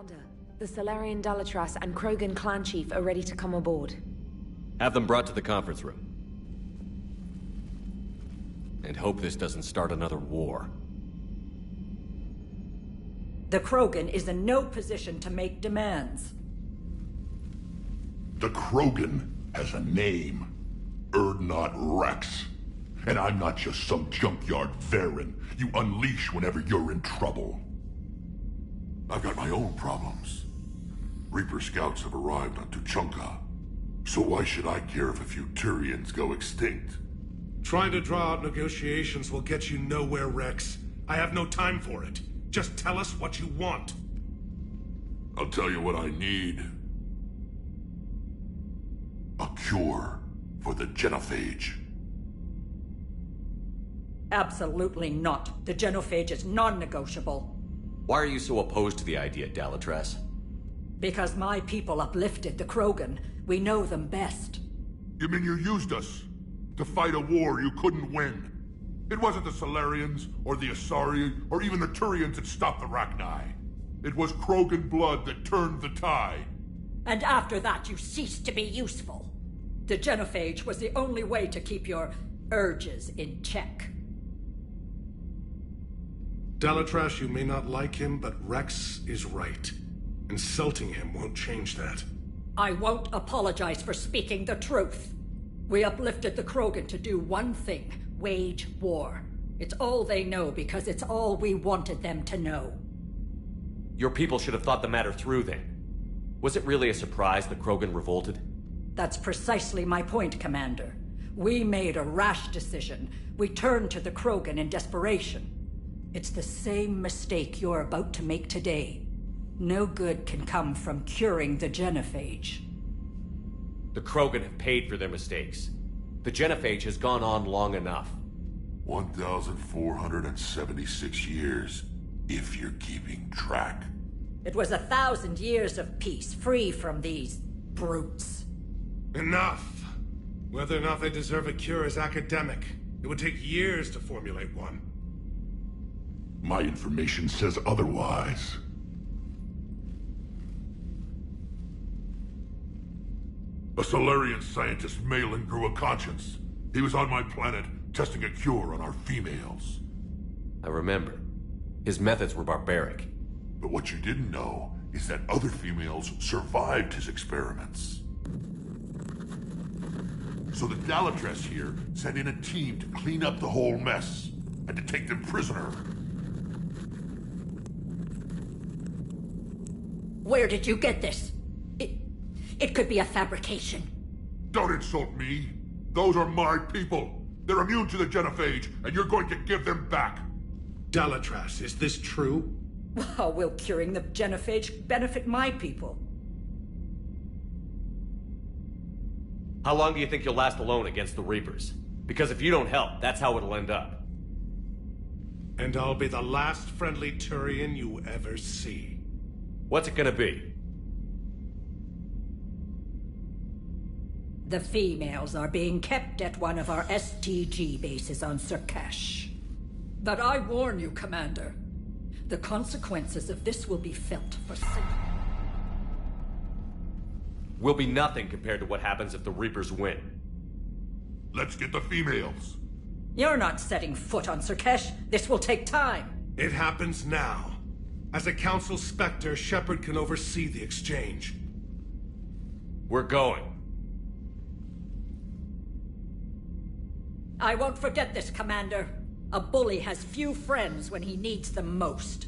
Commander, the Solarian Dalatras and Krogan clan chief are ready to come aboard. Have them brought to the conference room. And hope this doesn't start another war. The Krogan is in no position to make demands. The Krogan has a name. Urdnot Rex. And I'm not just some junkyard Varen you unleash whenever you're in trouble. I've got my own problems. Reaper scouts have arrived on Tuchanka. So why should I care if a few Turians go extinct? Trying to draw out negotiations will get you nowhere, Rex. I have no time for it. Just tell us what you want. I'll tell you what I need. A cure for the genophage. Absolutely not. The genophage is non-negotiable. Why are you so opposed to the idea, Dalatras? Because my people uplifted the Krogan. We know them best. You mean you used us to fight a war you couldn't win? It wasn't the Solarians, or the Asari, or even the Turians that stopped the Rachni. It was Krogan blood that turned the tide. And after that, you ceased to be useful. The genophage was the only way to keep your urges in check. Dalatras, you may not like him, but Rex is right. Insulting him won't change that. I won't apologize for speaking the truth. We uplifted the Krogan to do one thing: wage war. It's all they know because it's all we wanted them to know. Your people should have thought the matter through then. Was it really a surprise that Krogan revolted? That's precisely my point, Commander. We made a rash decision. We turned to the Krogan in desperation. It's the same mistake you're about to make today. No good can come from curing the genophage. The Krogan have paid for their mistakes. The genophage has gone on long enough. 1,476 years, if you're keeping track. It was 1,000 years of peace, free from these brutes. Enough! Whether or not they deserve a cure is academic. It would take years to formulate one. My information says otherwise. A Solarian scientist, Malin, grew a conscience. He was on my planet, testing a cure on our females. I remember. His methods were barbaric. But what you didn't know is that other females survived his experiments. So the Dalatras here sent in a team to clean up the whole mess, and to take them prisoner. Where did you get this? It could be a fabrication. Don't insult me. Those are my people. They're immune to the genophage, and you're going to give them back. Dalatras, is this true? How will curing the genophage benefit my people? How long do you think you'll last alone against the Reapers? Because if you don't help, that's how it'll end up. And I'll be the last friendly Turian you ever see. What's it gonna be? The females are being kept at one of our STG bases on Surkash. But I warn you, Commander, the consequences of this will be felt for centuries. Will be nothing compared to what happens if the Reapers win. Let's get the females. You're not setting foot on Surkash. This will take time. It happens now. As a Council Spectre, Shepard can oversee the exchange. We're going. I won't forget this, Commander. A bully has few friends when he needs them most.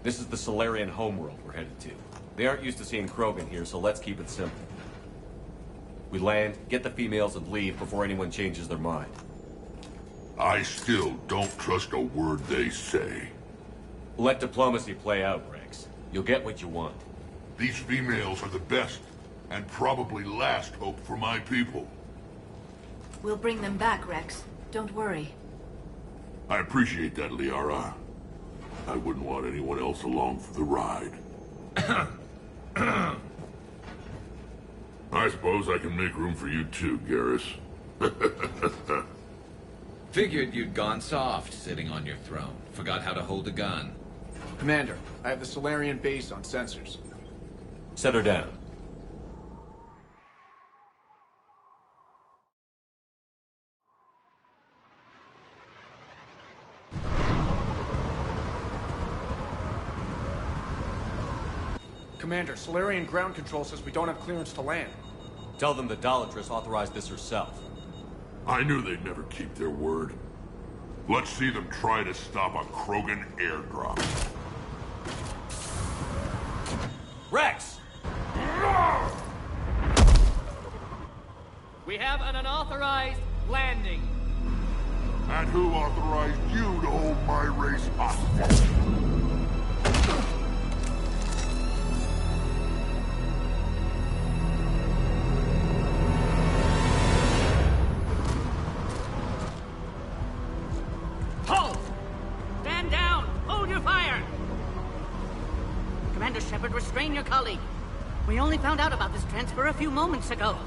This is the Solarian homeworld we're headed to. They aren't used to seeing Krogan here, so let's keep it simple. We land, get the females, and leave before anyone changes their mind. I still don't trust a word they say. Let diplomacy play out, Rex. You'll get what you want. These females are the best, and probably last hope for my people. We'll bring them back, Rex. Don't worry. I appreciate that, Liara. I wouldn't want anyone else along for the ride. I suppose I can make room for you too, Garrus. Figured you'd gone soft sitting on your throne. Forgot how to hold a gun. Commander, I have the Solarian base on sensors. Set her down. Commander, Solarian ground control says we don't have clearance to land. Tell them the Dolatress authorized this herself. I knew they'd never keep their word. Let's see them try to stop a Krogan airdrop. Rex! We have an unauthorized landing. And who authorized you to hold my race hostage? Halt! Stand down! Hold your fire! Commander Shepard, restrain your colleague. We only found out about this transfer a few moments ago.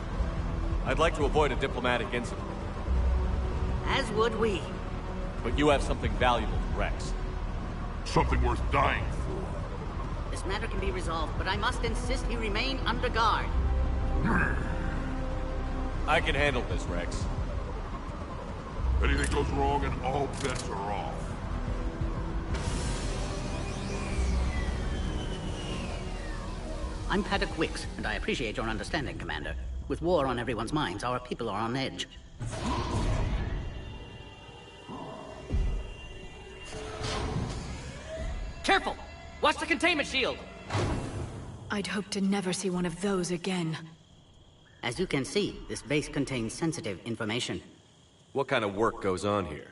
I'd like to avoid a diplomatic incident. As would we. But you have something valuable for Rex. Something worth dying for. This matter can be resolved, but I must insist he remain under guard. I can handle this, Rex. Anything goes wrong and all bets are off. I'm Paddock Wicks, and I appreciate your understanding, Commander. With war on everyone's minds, our people are on edge. Careful! Watch the containment shield! I'd hope to never see one of those again. As you can see, this base contains sensitive information. What kind of work goes on here?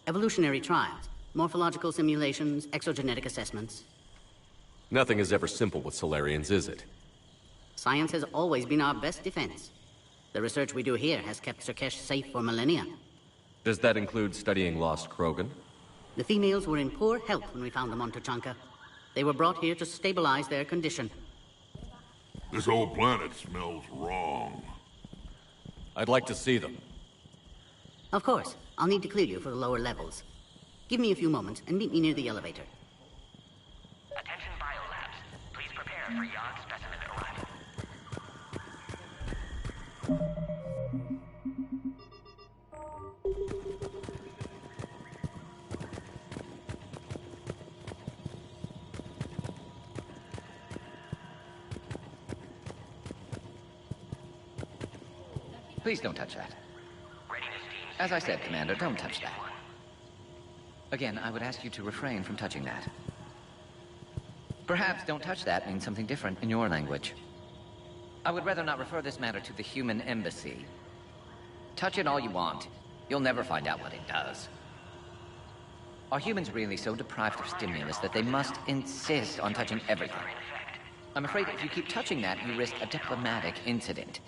Evolutionary trials, morphological simulations, exogenetic assessments. Nothing is ever simple with Solarians, is it? Science has always been our best defense. The research we do here has kept Surkesh safe for millennia. Does that include studying lost Krogan? The females were in poor health when we found them on Tuchanka. They were brought here to stabilize their condition. This whole planet smells wrong. I'd like to see them. Of course. I'll need to clear you for the lower levels. Give me a few moments and meet me near the elevator. Attention biolabs. Please prepare for yacht specimen arrival. Please don't touch that. Readiness team. As I said, Commander, don't touch that. Again, I would ask you to refrain from touching that. Perhaps "don't touch that" means something different in your language. I would rather not refer this matter to the human embassy. Touch it all you want. You'll never find out what it does. Are humans really so deprived of stimulus that they must insist on touching everything? I'm afraid if you keep touching that, you risk a diplomatic incident.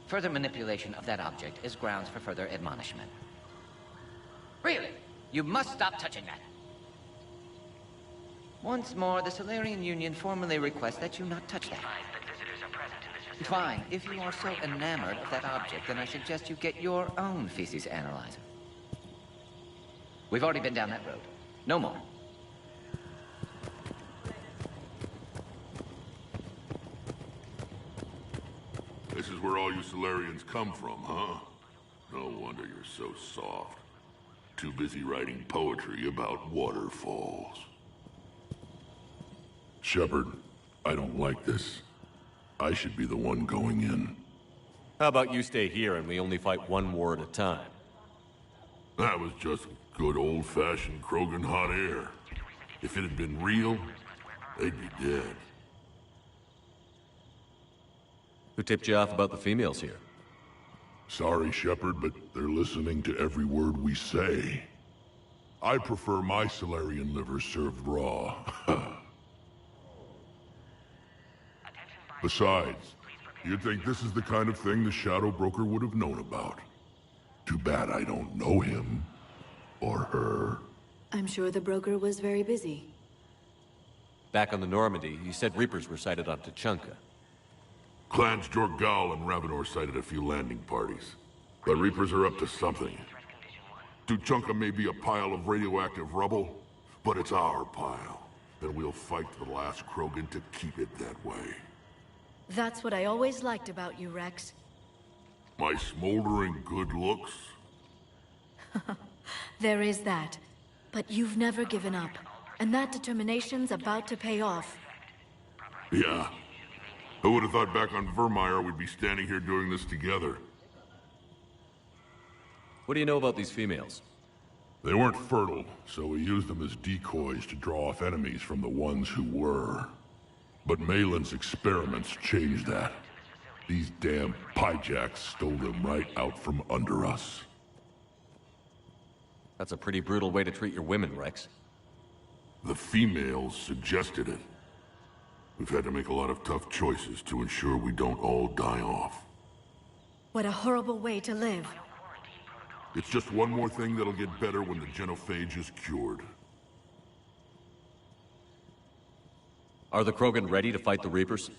Further manipulation of that object is grounds for further admonishment. Really? You must stop touching that. Once more, the Solarian Union formally requests that you not touch that. Fine. If you are so enamored of that object, then I suggest you get your own feces analyzer. We've already been down that road. No more. This is where all you Solarians come from, huh? No wonder you're so soft. Too busy writing poetry about waterfalls. Shepard, I don't like this. I should be the one going in. How about you stay here and we only fight one war at a time? That was just good old-fashioned Krogan hot air. If it had been real, they'd be dead. Who tipped you off about the females here? Sorry, Shepard, but they're listening to every word we say. I prefer my Solarian liver served raw. Besides, you'd think this is the kind of thing the Shadow Broker would have known about. Too bad I don't know him. Or her. I'm sure the broker was very busy. Back on the Normandy, he said Reapers were sighted on Tuchanka. Clans Jorgal and Ravenor sighted a few landing parties. The Reapers are up to something. Tuchanka may be a pile of radioactive rubble, but it's our pile. And we'll fight to the last Krogan to keep it that way. That's what I always liked about you, Rex. My smoldering good looks? There is that. But you've never given up. And that determination's about to pay off. Yeah. Who would have thought back on Vermeer we'd be standing here doing this together? What do you know about these females? They weren't fertile, so we used them as decoys to draw off enemies from the ones who were. But Malin's experiments changed that. These damn Pyjaks stole them right out from under us. That's a pretty brutal way to treat your women, Rex. The females suggested it. We've had to make a lot of tough choices to ensure we don't all die off. What a horrible way to live. It's just one more thing that'll get better when the genophage is cured. Are the Krogan ready to fight the Reapers?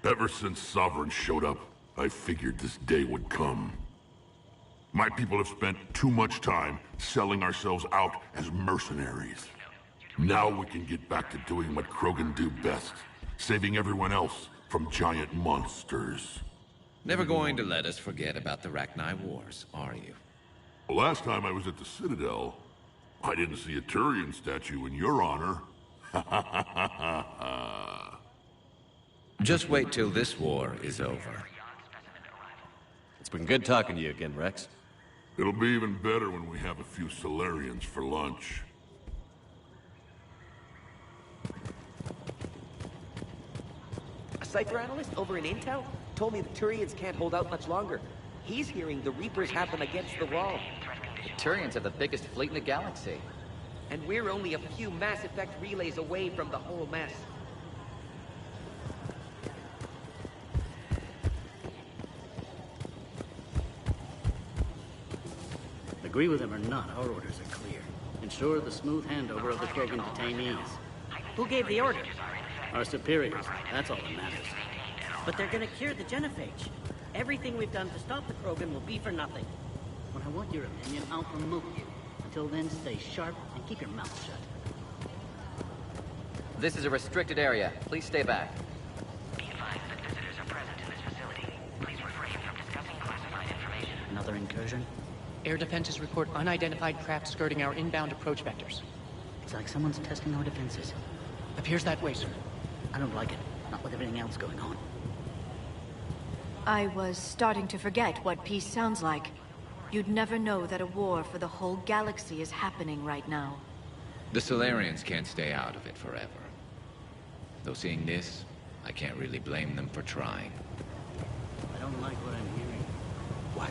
Ever since Sovereign showed up, I figured this day would come. My people have spent too much time selling ourselves out as mercenaries. Now we can get back to doing what Krogan do best, saving everyone else from giant monsters. Never going to let us forget about the Rachni Wars, are you? Last time I was at the Citadel, I didn't see a Turian statue in your honor. Just wait till this war is over. It's been good talking to you again, Rex. It'll be even better when we have a few Solarians for lunch. A Cypher analyst over in Intel told me the Turians can't hold out much longer. He's hearing the Reapers have them against the wall. The Turians have the biggest fleet in the galaxy. And we're only a few Mass Effect relays away from the whole mess. Agree with him or not, our orders are clear. Ensure the smooth handover of the Krogan detainees. Who gave the order? Our superiors. That's all that matters. But they're gonna cure the genophage. Everything we've done to stop the Krogan will be for nothing. When I want your opinion, I'll promote you. Until then, stay sharp and keep your mouth shut. This is a restricted area. Please stay back. Be advised that visitors are present in this facility. Please refrain from discussing classified information. Another incursion? Air defenses report unidentified craft skirting our inbound approach vectors. It's like someone's testing our defenses. Appears that way, sir. I don't like it. Not with everything else going on. I was starting to forget what peace sounds like. You'd never know that a war for the whole galaxy is happening right now. The Solarians can't stay out of it forever. Though seeing this, I can't really blame them for trying. I don't like what I'm hearing. What?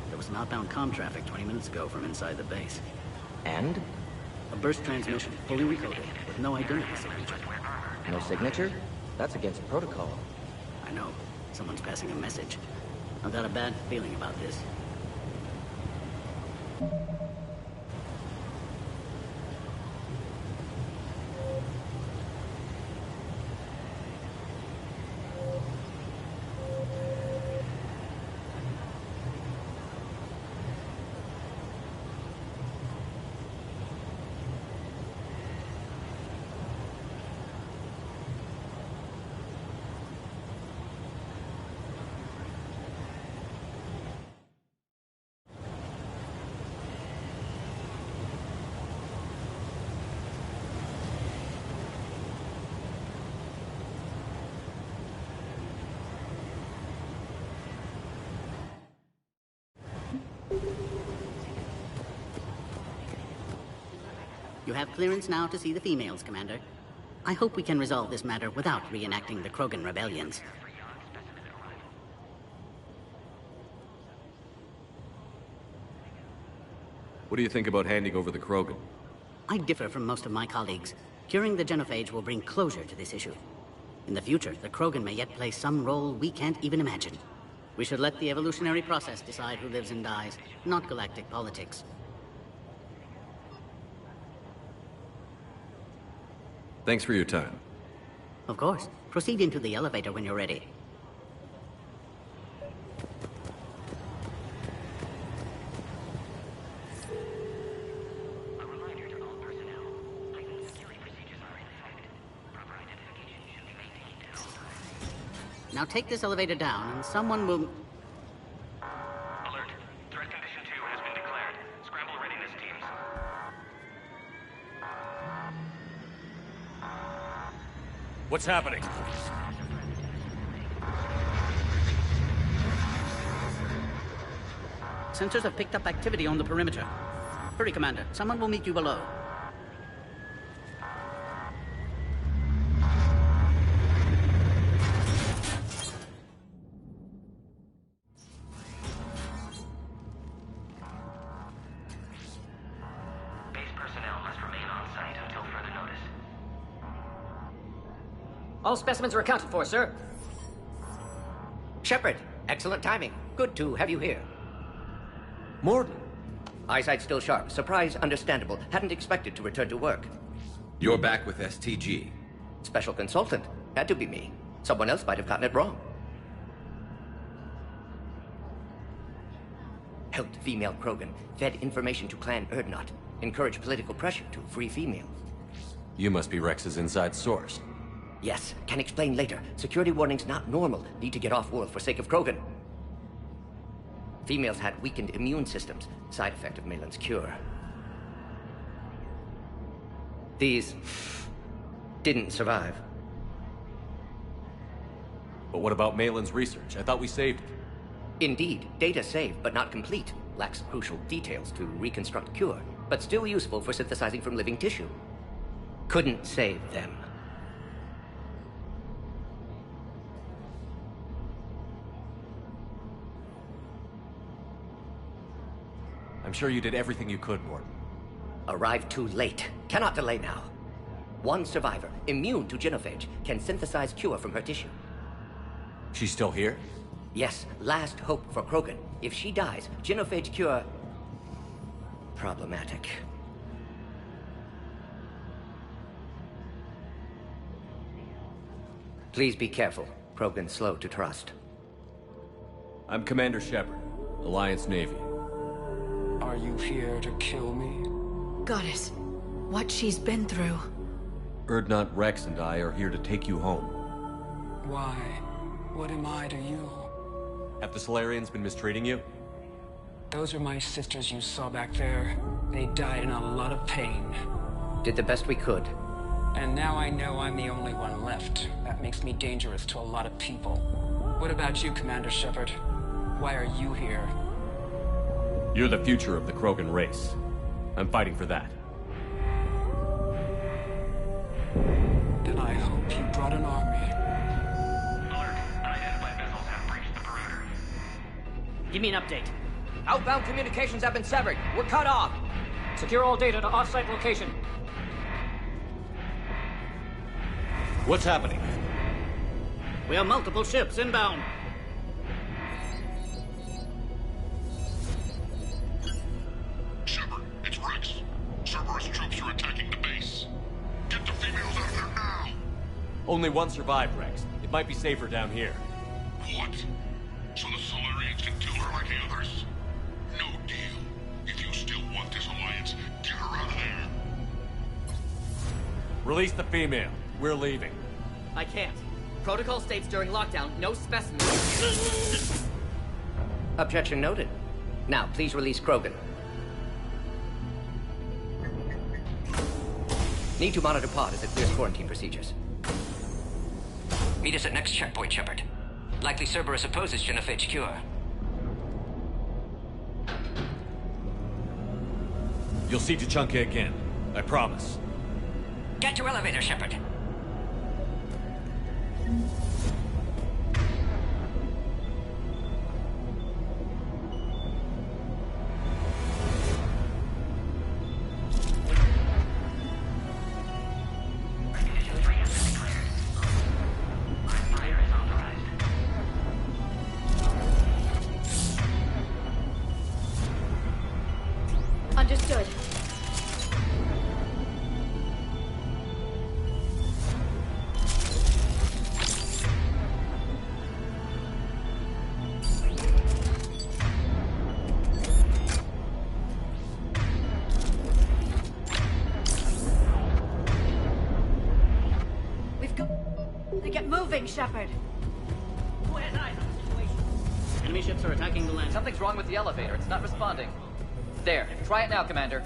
There was an outbound comm traffic 20 minutes ago from inside the base. And? A burst transmission, fully recoded, with no identity signature. No signature? That's against protocol. I know. Someone's passing a message. I've got a bad feeling about this. You have clearance now to see the females, Commander. I hope we can resolve this matter without reenacting the Krogan rebellions. What do you think about handing over the Krogan? I differ from most of my colleagues. Curing the genophage will bring closure to this issue. In the future, the Krogan may yet play some role we can't even imagine. We should let the evolutionary process decide who lives and dies, not galactic politics. Thanks for your time. Of course. Proceed into the elevator when you're ready. Now take this elevator down, and someone will... Alert. Threat condition 2 has been declared. Scramble readiness teams. What's happening? Sensors have picked up activity on the perimeter. Hurry, Commander. Someone will meet you below. All specimens are accounted for, sir. Shepard, excellent timing. Good to have you here. Morden. Eyesight still sharp. Surprise understandable. Hadn't expected to return to work. You're back with STG. Special consultant. Had to be me. Someone else might have gotten it wrong. Helped female Krogan. Fed information to Clan Erdnot. Encouraged political pressure to free females. You must be Rex's inside source. Yes, can explain later. Security warnings not normal. Need to get off-world for sake of Krogan. Females had weakened immune systems. Side effect of Malin's cure. These didn't survive. But what about Malin's research? I thought we saved it. Indeed, data saved, but not complete. Lacks crucial details to reconstruct cure, but still useful for synthesizing from living tissue. Couldn't save them. I'm sure you did everything you could, Morden. Arrived too late. Cannot delay now. One survivor, immune to genophage, can synthesize cure from her tissue. She's still here? Yes, last hope for Krogan. If she dies, genophage cure... problematic. Please be careful. Krogan's slow to trust. I'm Commander Shepard, Alliance Navy. Are you here to kill me? Goddess, what she's been through. Erdnot, Rex, and I are here to take you home. Why? What am I to you? Have the Solarians been mistreating you? Those are my sisters you saw back there. They died in a lot of pain. Did the best we could. And now I know I'm the only one left. That makes me dangerous to a lot of people. What about you, Commander Shepard? Why are you here? You're the future of the Krogan race. I'm fighting for that. Then I hope you brought an army. Alert. Unidentified missiles have breached the perimeter. Give me an update. Outbound communications have been severed. We're cut off. Secure all data to off-site location. What's happening? We have multiple ships inbound. Shepard, it's Rex. Cerberus troops are attacking the base. Get the females out of there now! Only one survived, Rex. It might be safer down here. What? So the Solarians can kill her like the others? No deal. If you still want this alliance, get her out of there. Release the female. We're leaving. I can't. Protocol states during lockdown, no specimens. Objection noted. Now, please release Krogan. Need to monitor pod as it clears quarantine procedures. Meet us at next checkpoint, Shepard. Likely Cerberus opposes genophage cure. You'll see Tachanka again. I promise. Get to elevator, Shepard. Understood. We've got to get moving, Shepard. Where's eyes on the situation? Enemy ships are attacking the land. Something's wrong with the elevator. It's not responding. There. Try it now, Commander.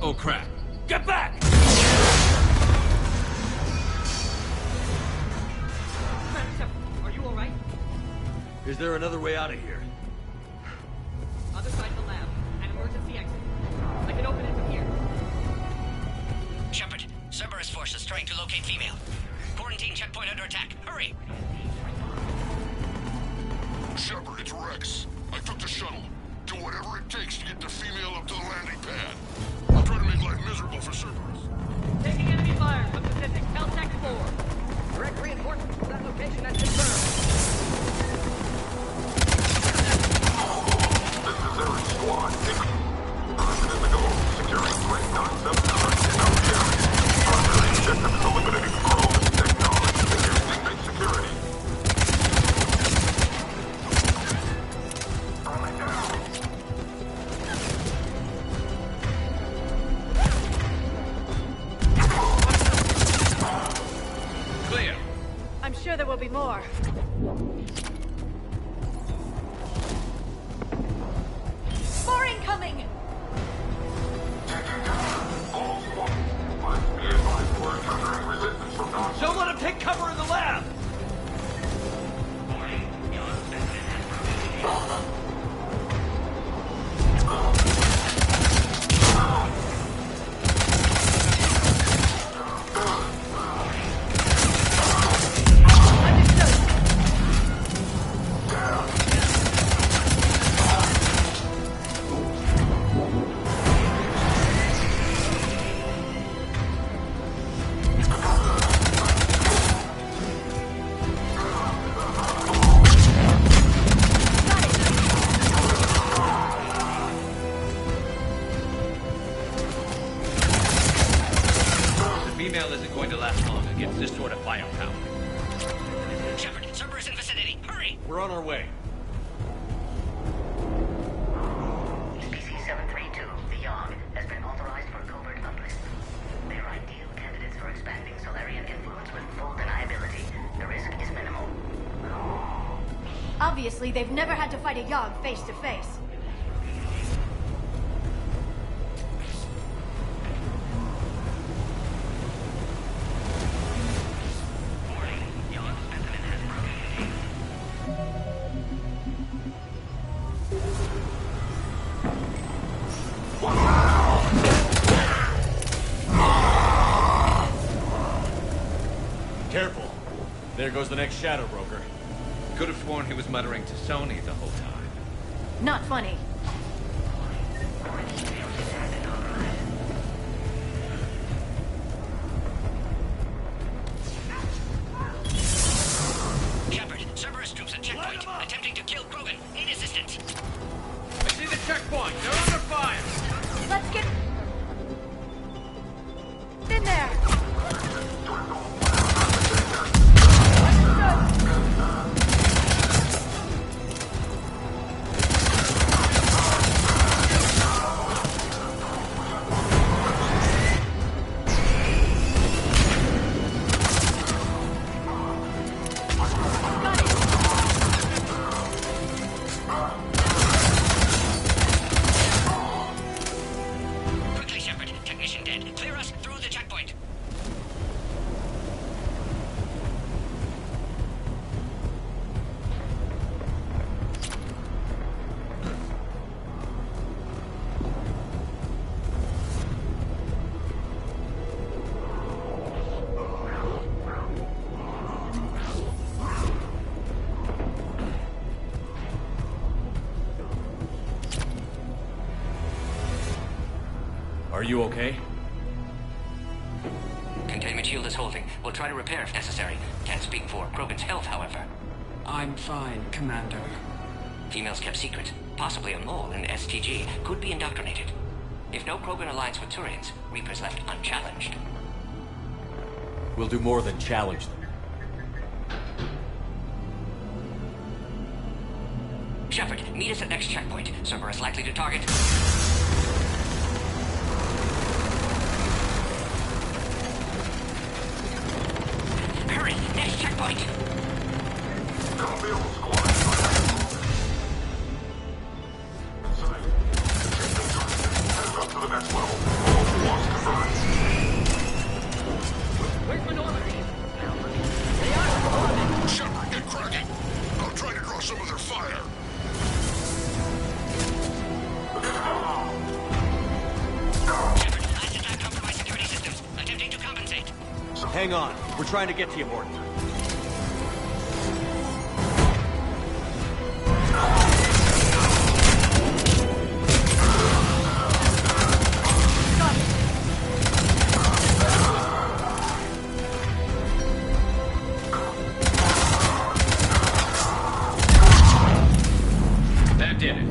Oh, crap. Get back! Commander Shepard, are you alright? Is there another way out of here? Other side of the lab. An emergency exit. I can open it from here. Shepard, Cerberus forces trying to locate female. Quarantine checkpoint under attack. Hurry! Shepard, it's Rex. I took the shuttle. Do whatever it takes to get the female up to the landing pad. I'll try to make life miserable for Cerberus. Taking enemy fire from Pacific. Caltech 4. Direct reinforcements to that location has confirmed. This is Eric Squad. Person in the goal. Securing Grade 979 in our area. Primary objective is eliminating Krogan technology. Engaging security. Clear. I'm sure there will be more. More incoming! Don't let him take cover in the lab! Female isn't going to last long against this sort of firepower. Shepard, Cerberus in vicinity. Hurry! We're on our way. PC-732, the Yogg, has been authorized for covert uplist. They're ideal candidates for expanding Solarian influence with full deniability. The risk is minimal. Obviously, they've never had to fight a Yogg face to face. Careful. There goes the next shadow broker. Could have sworn he was muttering to Sony the whole time. Not funny. Shepard, Cerberus troops at checkpoint. Attempting to kill Krogan. Need assistance. I see the checkpoint. They're under fire. Let's get in there. Are you okay? Containment shield is holding. We'll try to repair if necessary. Can't speak for Krogan's health, however. I'm fine, Commander. Females kept secret. Possibly a mole in STG. Could be indoctrinated. If no Krogan alliance with Turians, Reapers left unchallenged. We'll do more than challenge them. Shepard, meet us at next checkpoint. Cerberus likely to target. Hurry! Next checkpoint! Where's Manor? Shepard, get cracking! I'll try to draw some of their fire. Last attack compromised security systems. Attempting to compensate. Hang on. We're trying to get to you, Morton. That did it.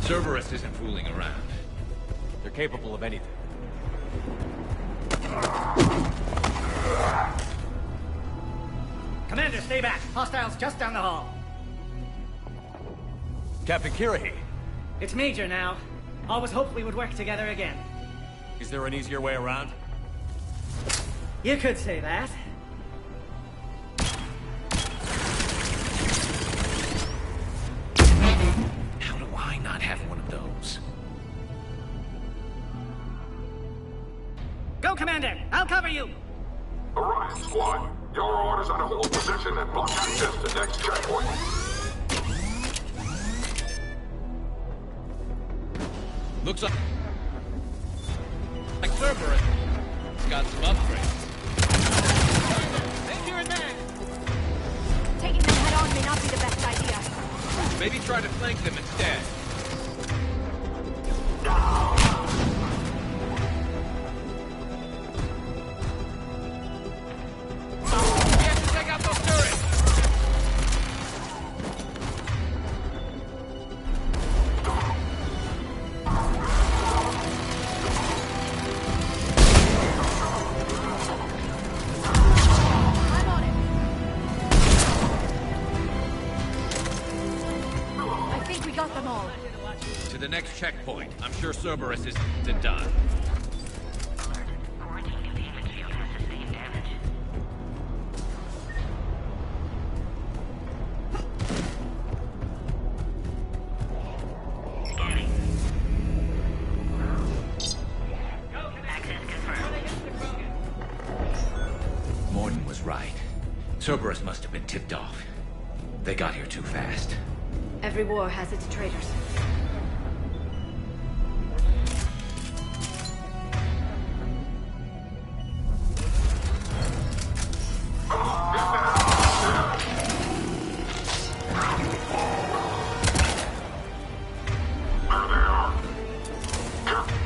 Cerberus isn't fooling around. They're capable of anything. Commander, stay back. Hostiles just down the hall. Captain Kirahi, It's Major now. Always hoped we would work together again. is there an easier way around? You could say that. How do I not have one of those? Go, Commander! I'll cover you! Alright, squad. Your orders are to hold position and block access to next checkpoint. Looks like Cerberus got some upgrades. Major in man! Taking them head on may not be the best idea. Maybe try to flank them instead. We have to take out those turrets! I'm on it. I think we got them all. To the next checkpoint. I'm sure Cerberus isn't done. Quarantine containment field has sustained damage. Scanning. Access confirmed. Morton was right. Cerberus must have been tipped off. They got here too fast. Every war has its traitors. There they are. Careful.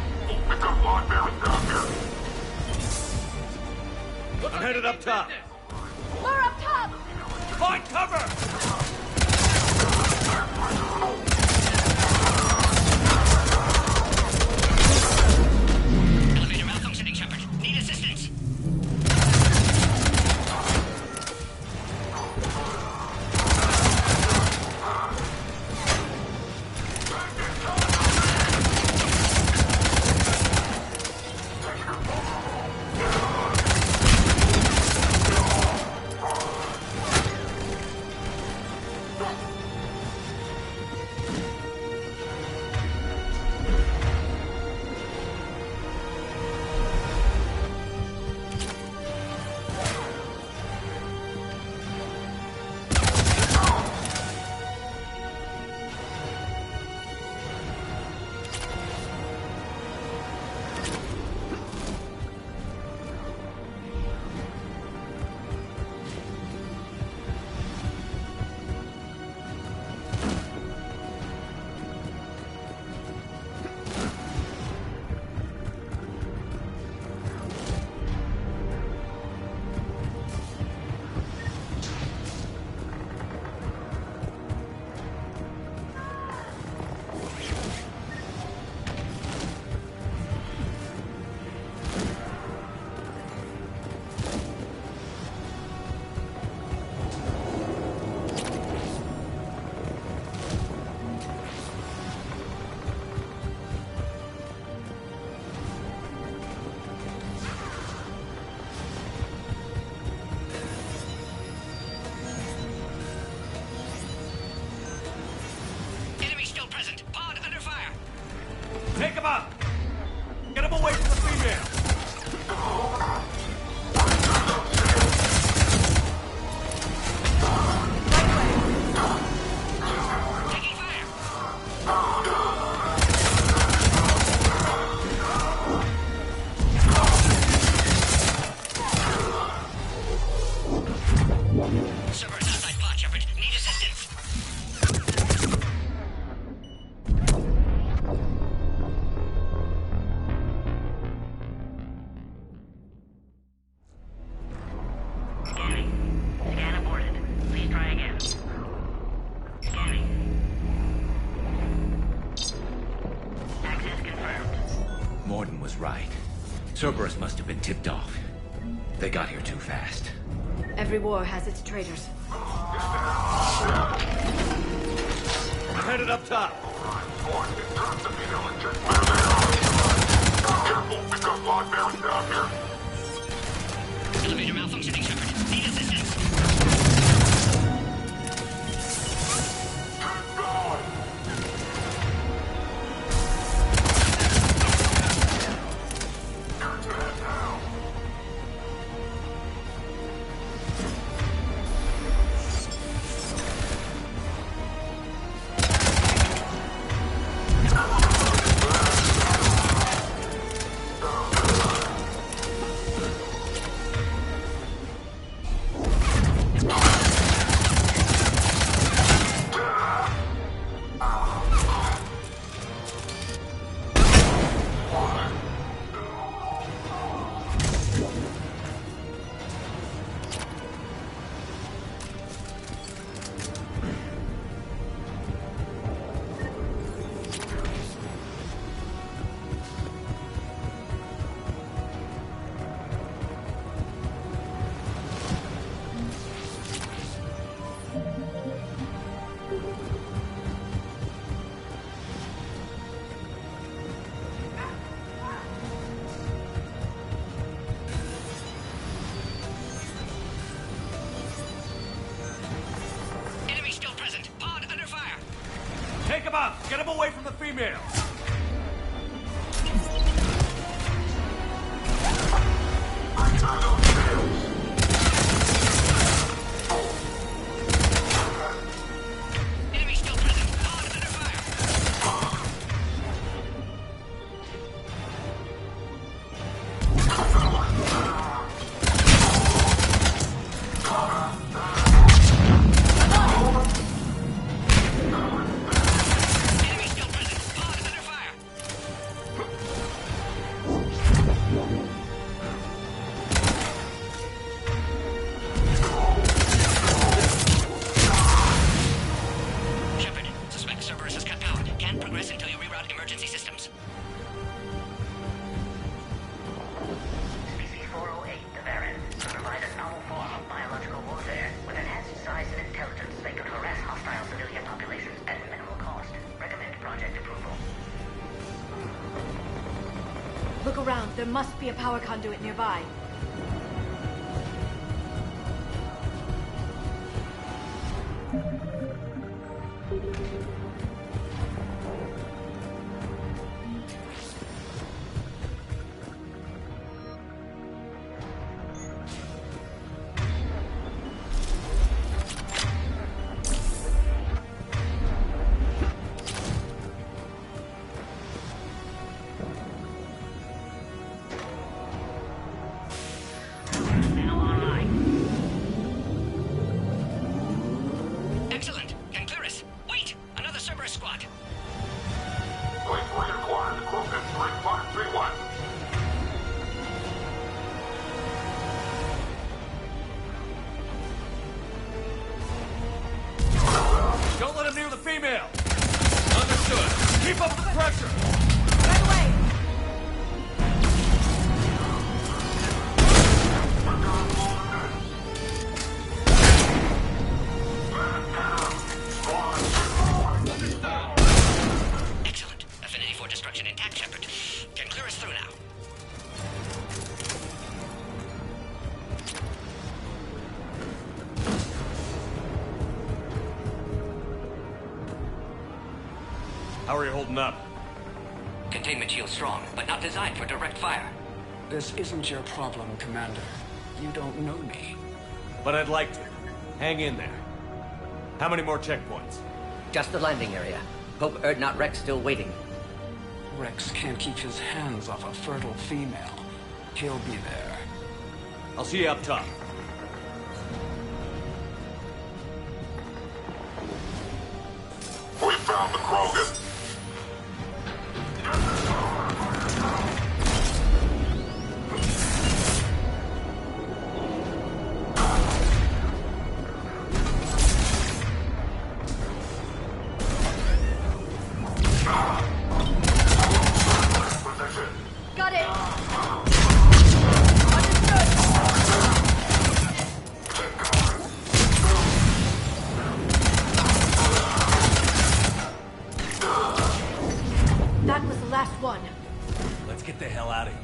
We've got blood bearing down here. I'm headed up top. More up top! Find cover! Elevator malfunctioning, Shepard. Need assistance. Cerberus outside pod, Shepard. Need assistance. Scanning. Scan aborted. Please try again. Scanning. Access confirmed. Morden was right. Cerberus must have been tipped off. They got here too fast. Every war has its traitors. Headed up top. Careful, we've got live bearings down here. Elevator malfunctioning, Shepard. Need assistance. Take him out! Get him away from the females! Enemy still present. Pod under fire. Look around. There must be a power conduit nearby. Don't let him near the female! Understood. Keep up the pressure! Right away! Excellent. Affinity for destruction intact, Shepard. Can clear us through now. How are you holding up? Containment shield strong, but not designed for direct fire. This isn't your problem, Commander. You don't know me. But I'd like to. Hang in there. How many more checkpoints? Just the landing area. Hope Erdnot Rex still waiting. Rex can't keep his hands off a fertile female. He'll be there. I'll see you up top. down the Krogan! Got it! That was the last one. Let's get the hell out of here.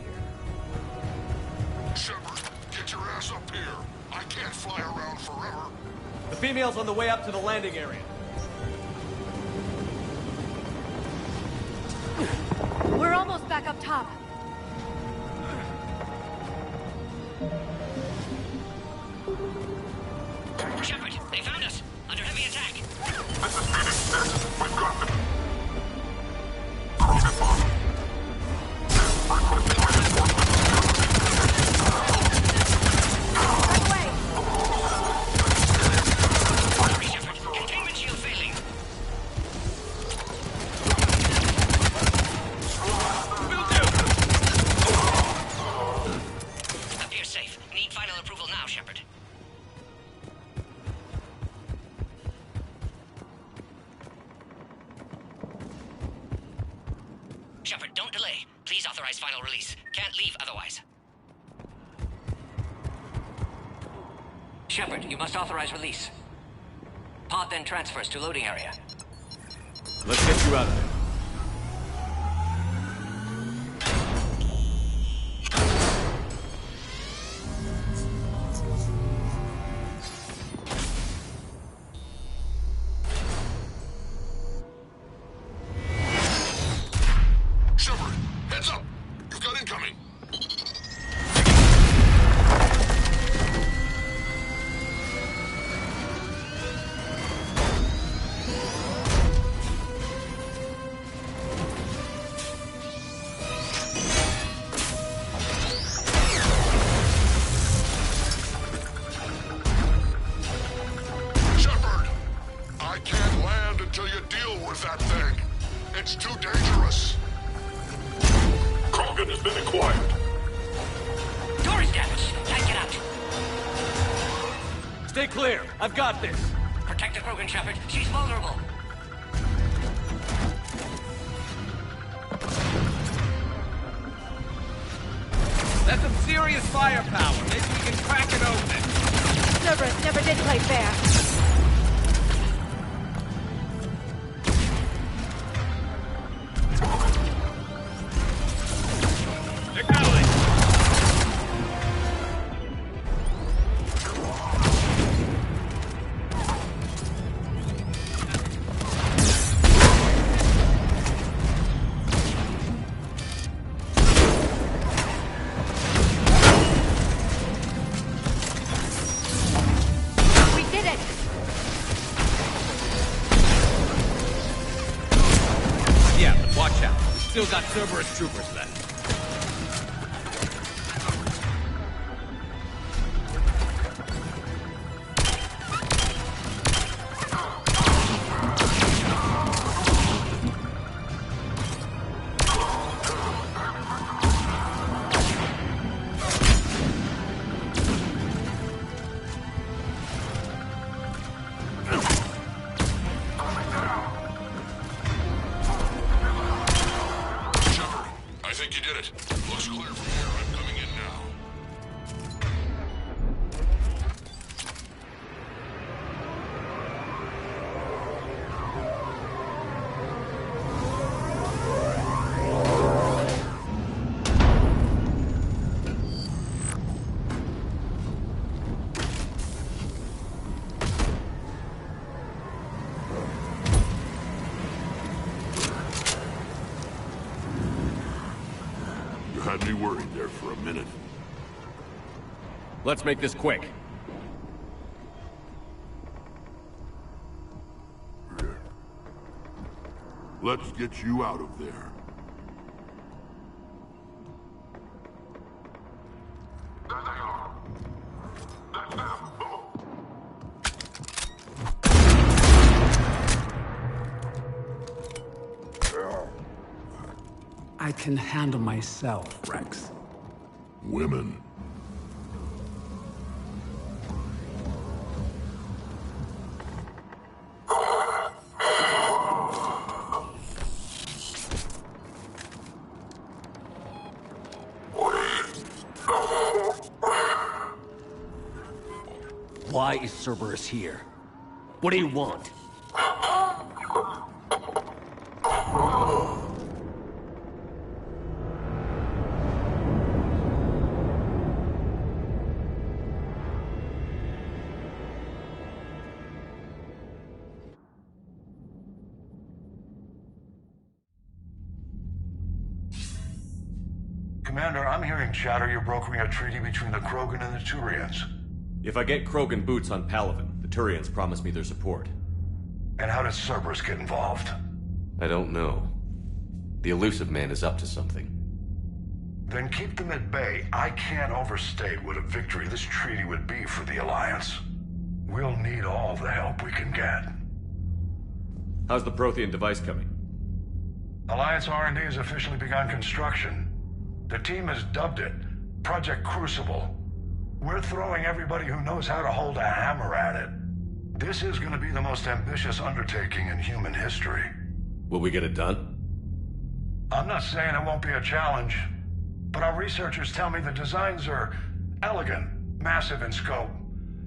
Shepard, get your ass up here. I can't fly around forever. The female's on the way up to the landing area. We're almost back up top. Shepard, they found us. Under heavy attack. This is Phoenix 6. We've got them. Shepard, containment shield failing. Appears safe. Need final approval now, Shepard. Shepard, don't delay. Please authorize final release. Can't leave otherwise. Shepard, you must authorize release. Pod then transfers to loading area. Let's get you out of there. Shepard, heads up! You've got incoming! Shepard! I can't land until you deal with that thing. It's too dangerous. Krogan has been acquired. Door is damaged. Can't get out. Stay clear. I've got this. Protect the Krogan, Shepard. She's vulnerable. That's some serious firepower. Maybe we can crack it open. Cerberus never did play fair. We did it! Yeah, but watch out. We still got Cerberus troopers left. Shepard, I think you did it. Looks clear from here. I'm coming in now. You had me worried there for a minute. Let's make this quick. Let's get you out of there. I can handle myself, Rex. Women. Why is Cerberus here? What do you want? Commander, I'm hearing chatter you're brokering a treaty between the Krogan and the Turians. If I get Krogan boots on Palaven, the Turians promise me their support. And how does Cerberus get involved? I don't know. The Elusive Man is up to something. Then keep them at bay. I can't overstate what a victory this treaty would be for the Alliance. We'll need all the help we can get. How's the Prothean device coming? Alliance R&D has officially begun construction. The team has dubbed it Project Crucible. We're throwing everybody who knows how to hold a hammer at it. This is going to be the most ambitious undertaking in human history. Will we get it done? I'm not saying it won't be a challenge, but our researchers tell me the designs are elegant, massive in scope,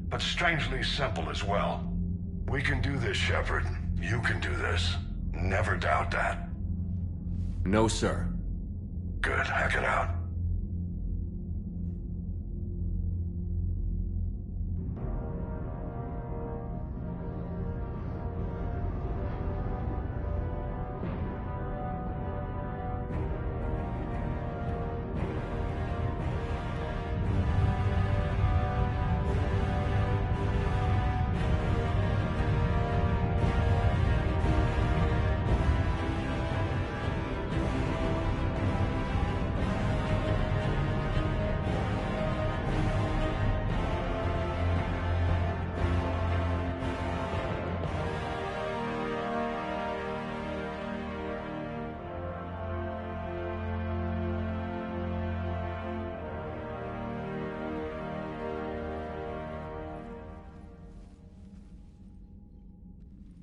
but strangely simple as well. We can do this, Shepard. You can do this. Never doubt that. No, sir. Good. Hack it out.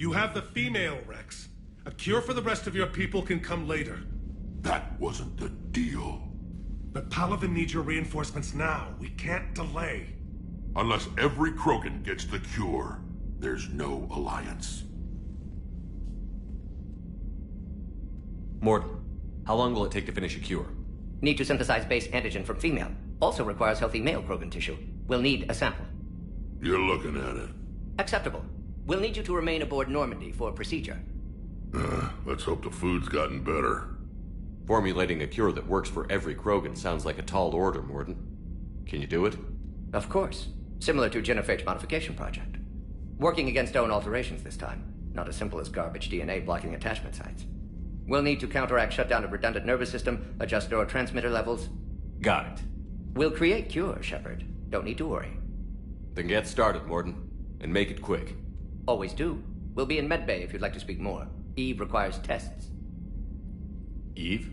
You have the female, Rex. A cure for the rest of your people can come later. That wasn't the deal. But Palaven needs your reinforcements now. We can't delay. Unless every Krogan gets the cure, there's no alliance. Morton, how long will it take to finish a cure? Need to synthesize base antigen from female. Also requires healthy male Krogan tissue. We'll need a sample. You're looking at it. Acceptable. We'll need you to remain aboard Normandy for procedure. Let's hope the food's gotten better. Formulating a cure that works for every Krogan sounds like a tall order, Morton. Can you do it? Of course. Similar to Genophage modification project. Working against own alterations this time. Not as simple as garbage DNA blocking attachment sites. We'll need to counteract shutdown of redundant nervous system, adjust neurotransmitter levels. Got it. We'll create cure, Shepard. Don't need to worry. Then get started, Morton. And make it quick. Always do. We'll be in medbay if you'd like to speak more. Eve requires tests. Eve?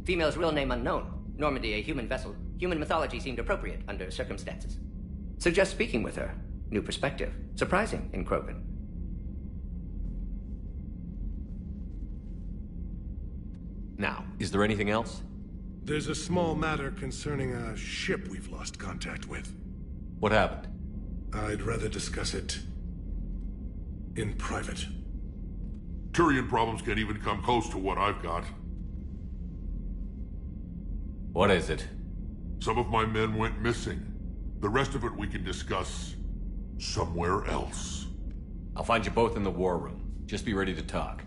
Female's real name unknown. Normandy a human vessel. Human mythology seemed appropriate under circumstances. Suggest speaking with her. New perspective. Surprising in Krogan. Now, is there anything else? There's a small matter concerning a ship we've lost contact with. What happened? I'd rather discuss it in private. Turian problems can't even come close to what I've got. What is it? Some of my men went missing. The rest of it we can discuss somewhere else. I'll find you both in the war room. Just be ready to talk.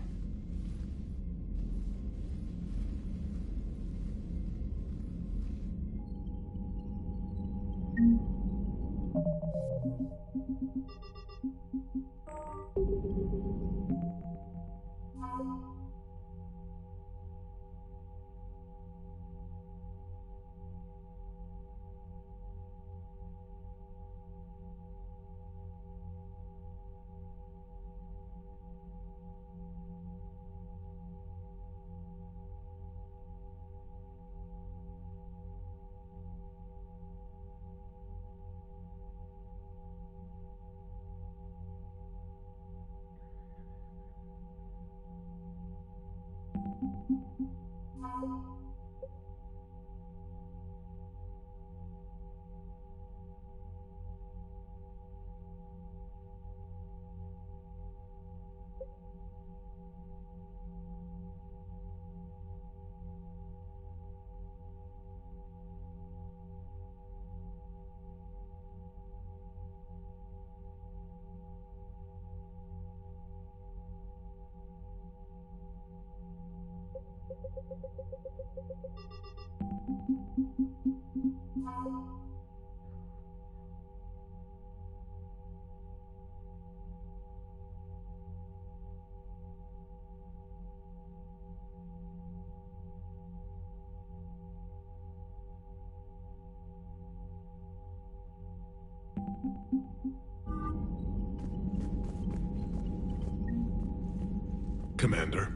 Commander.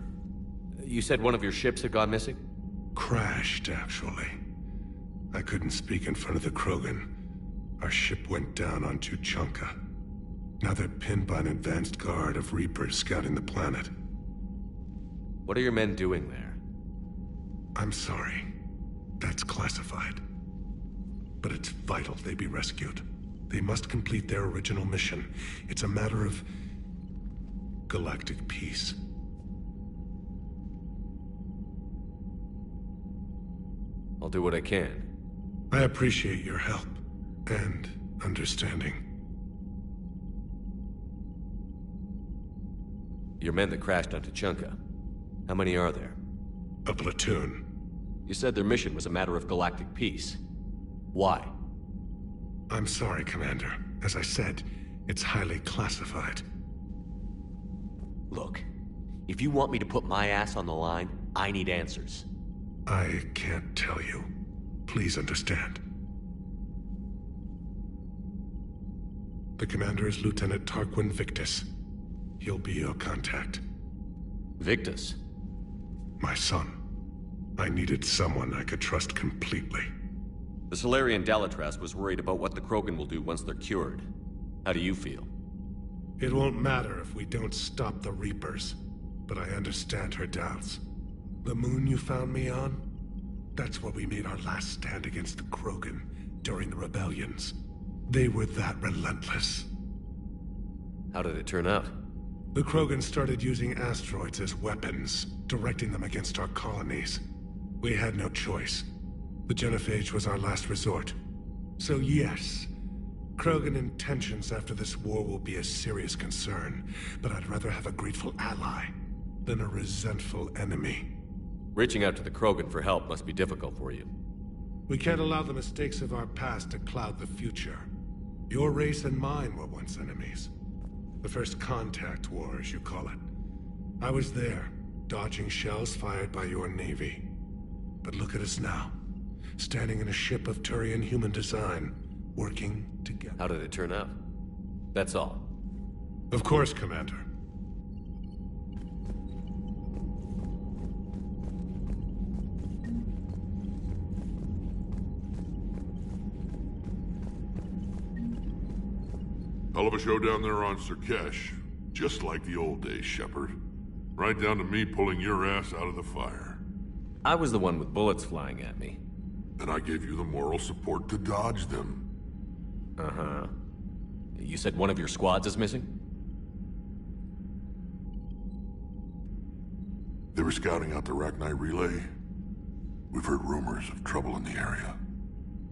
You said one of your ships had gone missing? Crashed, actually. I couldn't speak in front of the Krogan. Our ship went down on Tuchanka. Now they're pinned by an advanced guard of Reapers scouting the planet. What are your men doing there? I'm sorry. That's classified. But it's vital they be rescued. They must complete their original mission. It's a matter of galactic peace. I'll do what I can. I appreciate your help and understanding. Your men that crashed on Tuchanka. How many are there? A platoon. You said their mission was a matter of galactic peace. Why? I'm sorry, Commander. As I said, it's highly classified. Look, if you want me to put my ass on the line, I need answers. I can't tell you. Please understand. The commander is Lieutenant Tarquin Victus. He'll be your contact. Victus? My son. I needed someone I could trust completely. The Solarian Dalatras was worried about what the Krogan will do once they're cured. How do you feel? It won't matter if we don't stop the Reapers, but I understand her doubts. The moon you found me on? That's where we made our last stand against the Krogan during the rebellions. They were that relentless. How did it turn out? The Krogan started using asteroids as weapons, directing them against our colonies. We had no choice. The genophage was our last resort. So yes, Krogan intentions after this war will be a serious concern, but I'd rather have a grateful ally than a resentful enemy. Reaching out to the Krogan for help must be difficult for you. We can't allow the mistakes of our past to cloud the future. Your race and mine were once enemies. The first contact war, as you call it. I was there, dodging shells fired by your navy. But look at us now, standing in a ship of Turian human design, working together. How did it turn out? That's all. Of course, Commander. Hell of a show down there on Surkesh. Just like the old days, Shepard. Right down to me pulling your ass out of the fire. I was the one with bullets flying at me. And I gave you the moral support to dodge them. Uh-huh. You said one of your squads is missing? They were scouting out the Rachni relay. We've heard rumors of trouble in the area.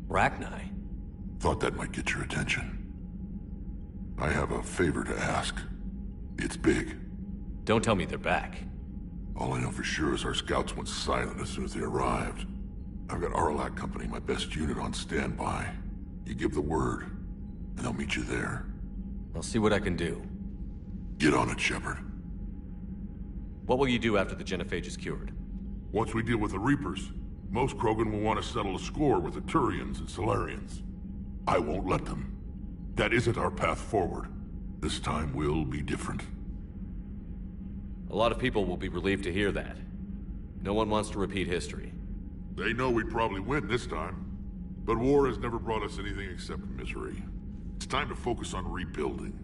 Rachni? Thought that might get your attention. I have a favor to ask. It's big. Don't tell me they're back. All I know for sure is our scouts went silent as soon as they arrived. I've got Arlac Company, my best unit, on standby. You give the word, and they'll meet you there. I'll see what I can do. Get on it, Shepard. What will you do after the genophage is cured? Once we deal with the Reapers, most Krogan will want to settle a score with the Turians and Solarians. I won't let them. That isn't our path forward. This time will be different. A lot of people will be relieved to hear that. No one wants to repeat history. They know we'd probably win this time. But war has never brought us anything except misery. It's time to focus on rebuilding.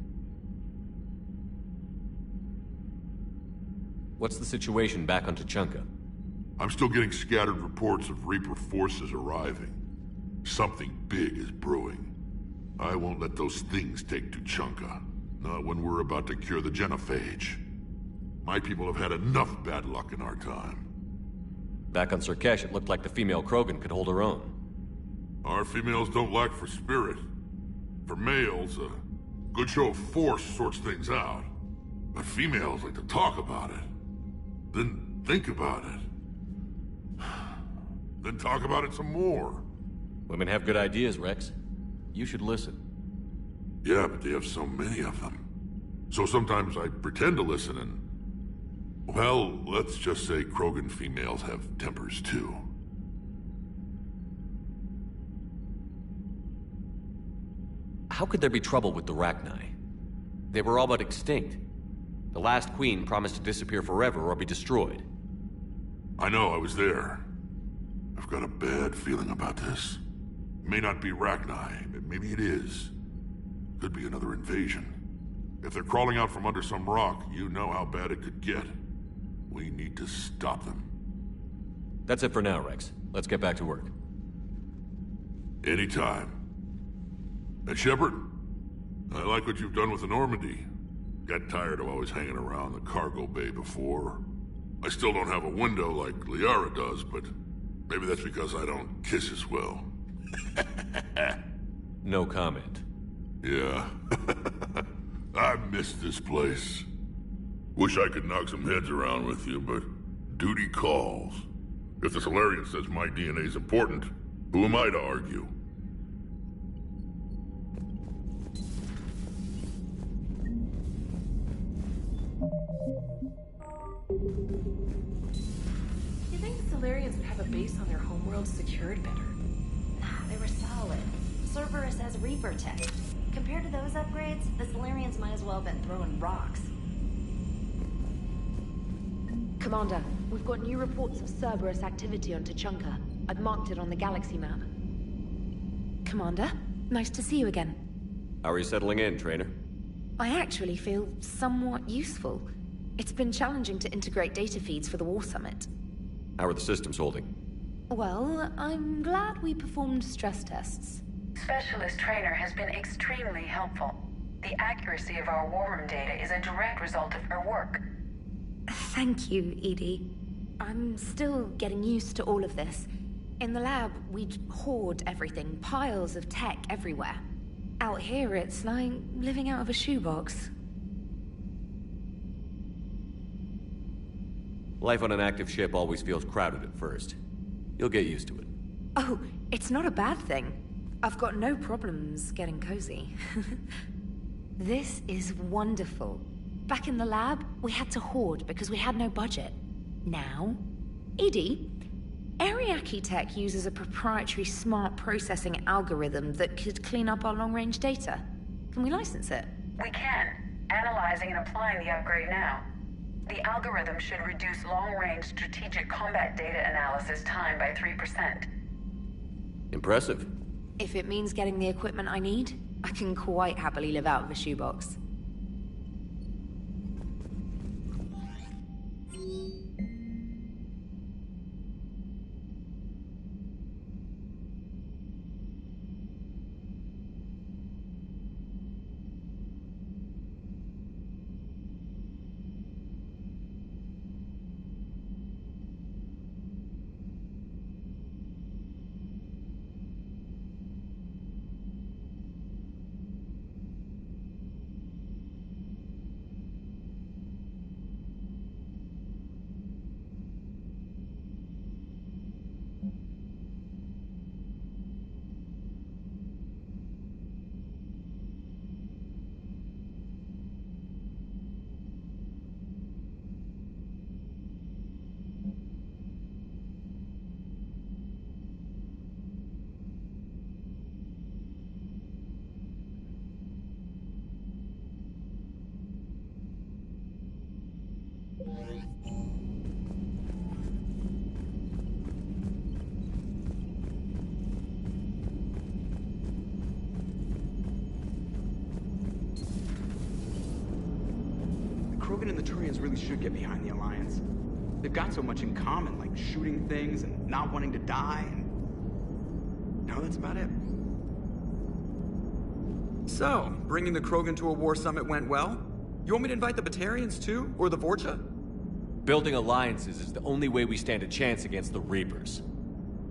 What's the situation back on Tuchanka? I'm still getting scattered reports of Reaper forces arriving. Something big is brewing. I won't let those things take Tuchanka. Not when we're about to cure the genophage. My people have had enough bad luck in our time. Back on Surkesh, it looked like the female Krogan could hold her own. Our females don't lack for spirit. For males, a good show of force sorts things out. But females like to talk about it. Then think about it. Then talk about it some more. Women have good ideas, Rex. You should listen. Yeah, but they have so many of them. So sometimes I pretend to listen and... Well, let's just say Krogan females have tempers too. How could there be trouble with the Rachni? They were all but extinct. The last queen promised to disappear forever or be destroyed. I know, I was there. I've got a bad feeling about this. May not be Rachni, but maybe it is. Could be another invasion. If they're crawling out from under some rock, you know how bad it could get. We need to stop them. That's it for now, Rex. Let's get back to work. Anytime. And Shepard, I like what you've done with the Normandy. Got tired of always hanging around the cargo bay before. I still don't have a window like Liara does, but maybe that's because I don't kiss as well. No comment. Yeah. I miss this place. Wish I could knock some heads around with you, but duty calls. If the Solarian says my DNA's important, who am I to argue? You think the Solarians would have a base on their homeworld secured better? Nah, they were solid. Cerberus has Reaper tech. Compared to those upgrades, the Solarians might as well have been throwing rocks. Commander, we've got new reports of Cerberus activity on Tuchanka. I've marked it on the galaxy map. Commander, nice to see you again. How are you settling in, Trainer? I actually feel somewhat useful. It's been challenging to integrate data feeds for the War Summit. How are the systems holding? Well, I'm glad we performed stress tests. Specialist Trainer has been extremely helpful. The accuracy of our war room data is a direct result of her work. Thank you, Edie. I'm still getting used to all of this. In the lab, we'd hoard everything, piles of tech everywhere. Out here, it's like living out of a shoebox. Life on an active ship always feels crowded at first. You'll get used to it. Oh, it's not a bad thing. I've got no problems getting cozy. This is wonderful. Back in the lab, we had to hoard because we had no budget. Now, Edie, Ariake Tech uses a proprietary smart processing algorithm that could clean up our long-range data. Can we license it? We can. Analyzing and applying the upgrade now. The algorithm should reduce long-range strategic combat data analysis time by 3%. Impressive. If it means getting the equipment I need, I can quite happily live out of a shoebox. Krogan and the Turians really should get behind the Alliance. They've got so much in common, like shooting things and not wanting to die, and... no, that's about it. So, bringing the Krogan to a war summit went well? You want me to invite the Batarians too? Or the Vorcha? Building alliances is the only way we stand a chance against the Reapers.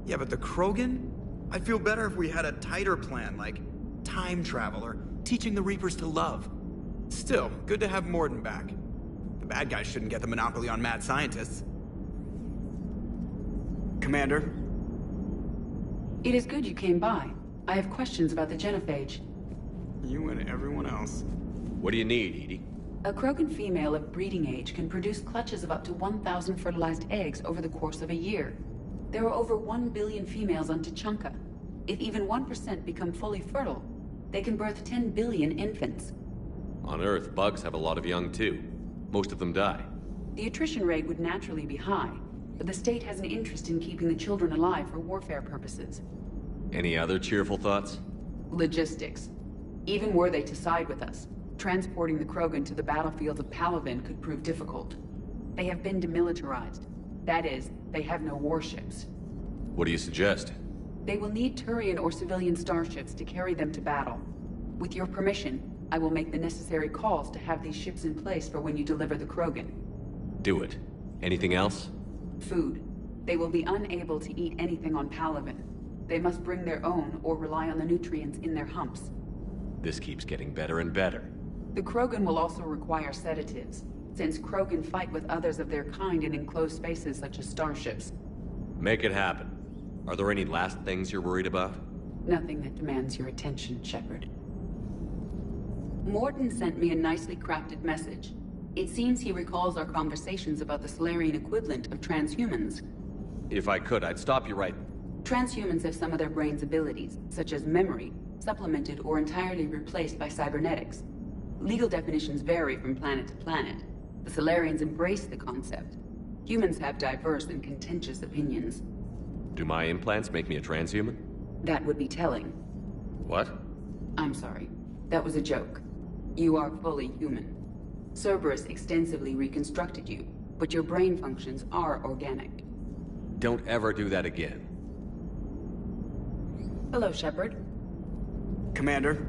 Yeah, but the Krogan? I'd feel better if we had a tighter plan, like time travel or teaching the Reapers to love. Still, good to have Morden back. The bad guys shouldn't get the monopoly on mad scientists. Commander? It is good you came by. I have questions about the genophage. You and everyone else. What do you need, Edie? A Krogan female of breeding age can produce clutches of up to 1,000 fertilized eggs over the course of a year. There are over 1 billion females on Tuchanka. If even 1% become fully fertile, They can birth 10 billion infants. On Earth, bugs have a lot of young too. Most of them die. The attrition rate would naturally be high, but the state has an interest in keeping the children alive for warfare purposes. Any other cheerful thoughts? Logistics. Even were they to side with us, transporting the Krogan to the battlefields of Palaven could prove difficult. They have been demilitarized. That is, they have no warships. What do you suggest? They will need Turian or civilian starships to carry them to battle. With your permission, I will make the necessary calls to have these ships in place for when you deliver the Krogan. Do it. Anything else? Food. They will be unable to eat anything on Palaven. They must bring their own or rely on the nutrients in their humps. This keeps getting better and better. The Krogan will also require sedatives, since Krogan fight with others of their kind in enclosed spaces such as starships. Make it happen. Are there any last things you're worried about? Nothing that demands your attention, Shepard. Morton sent me a nicely crafted message. It seems he recalls our conversations about the Solarian equivalent of transhumans. If I could, I'd stop you right... Transhumans have some of their brain's abilities, such as memory, supplemented or entirely replaced by cybernetics. Legal definitions vary from planet to planet. The Solarians embrace the concept. Humans have diverse and contentious opinions. Do my implants make me a transhuman? That would be telling. What? I'm sorry. That was a joke. You are fully human. Cerberus extensively reconstructed you, but your brain functions are organic. Don't ever do that again. Hello, Shepard. Commander.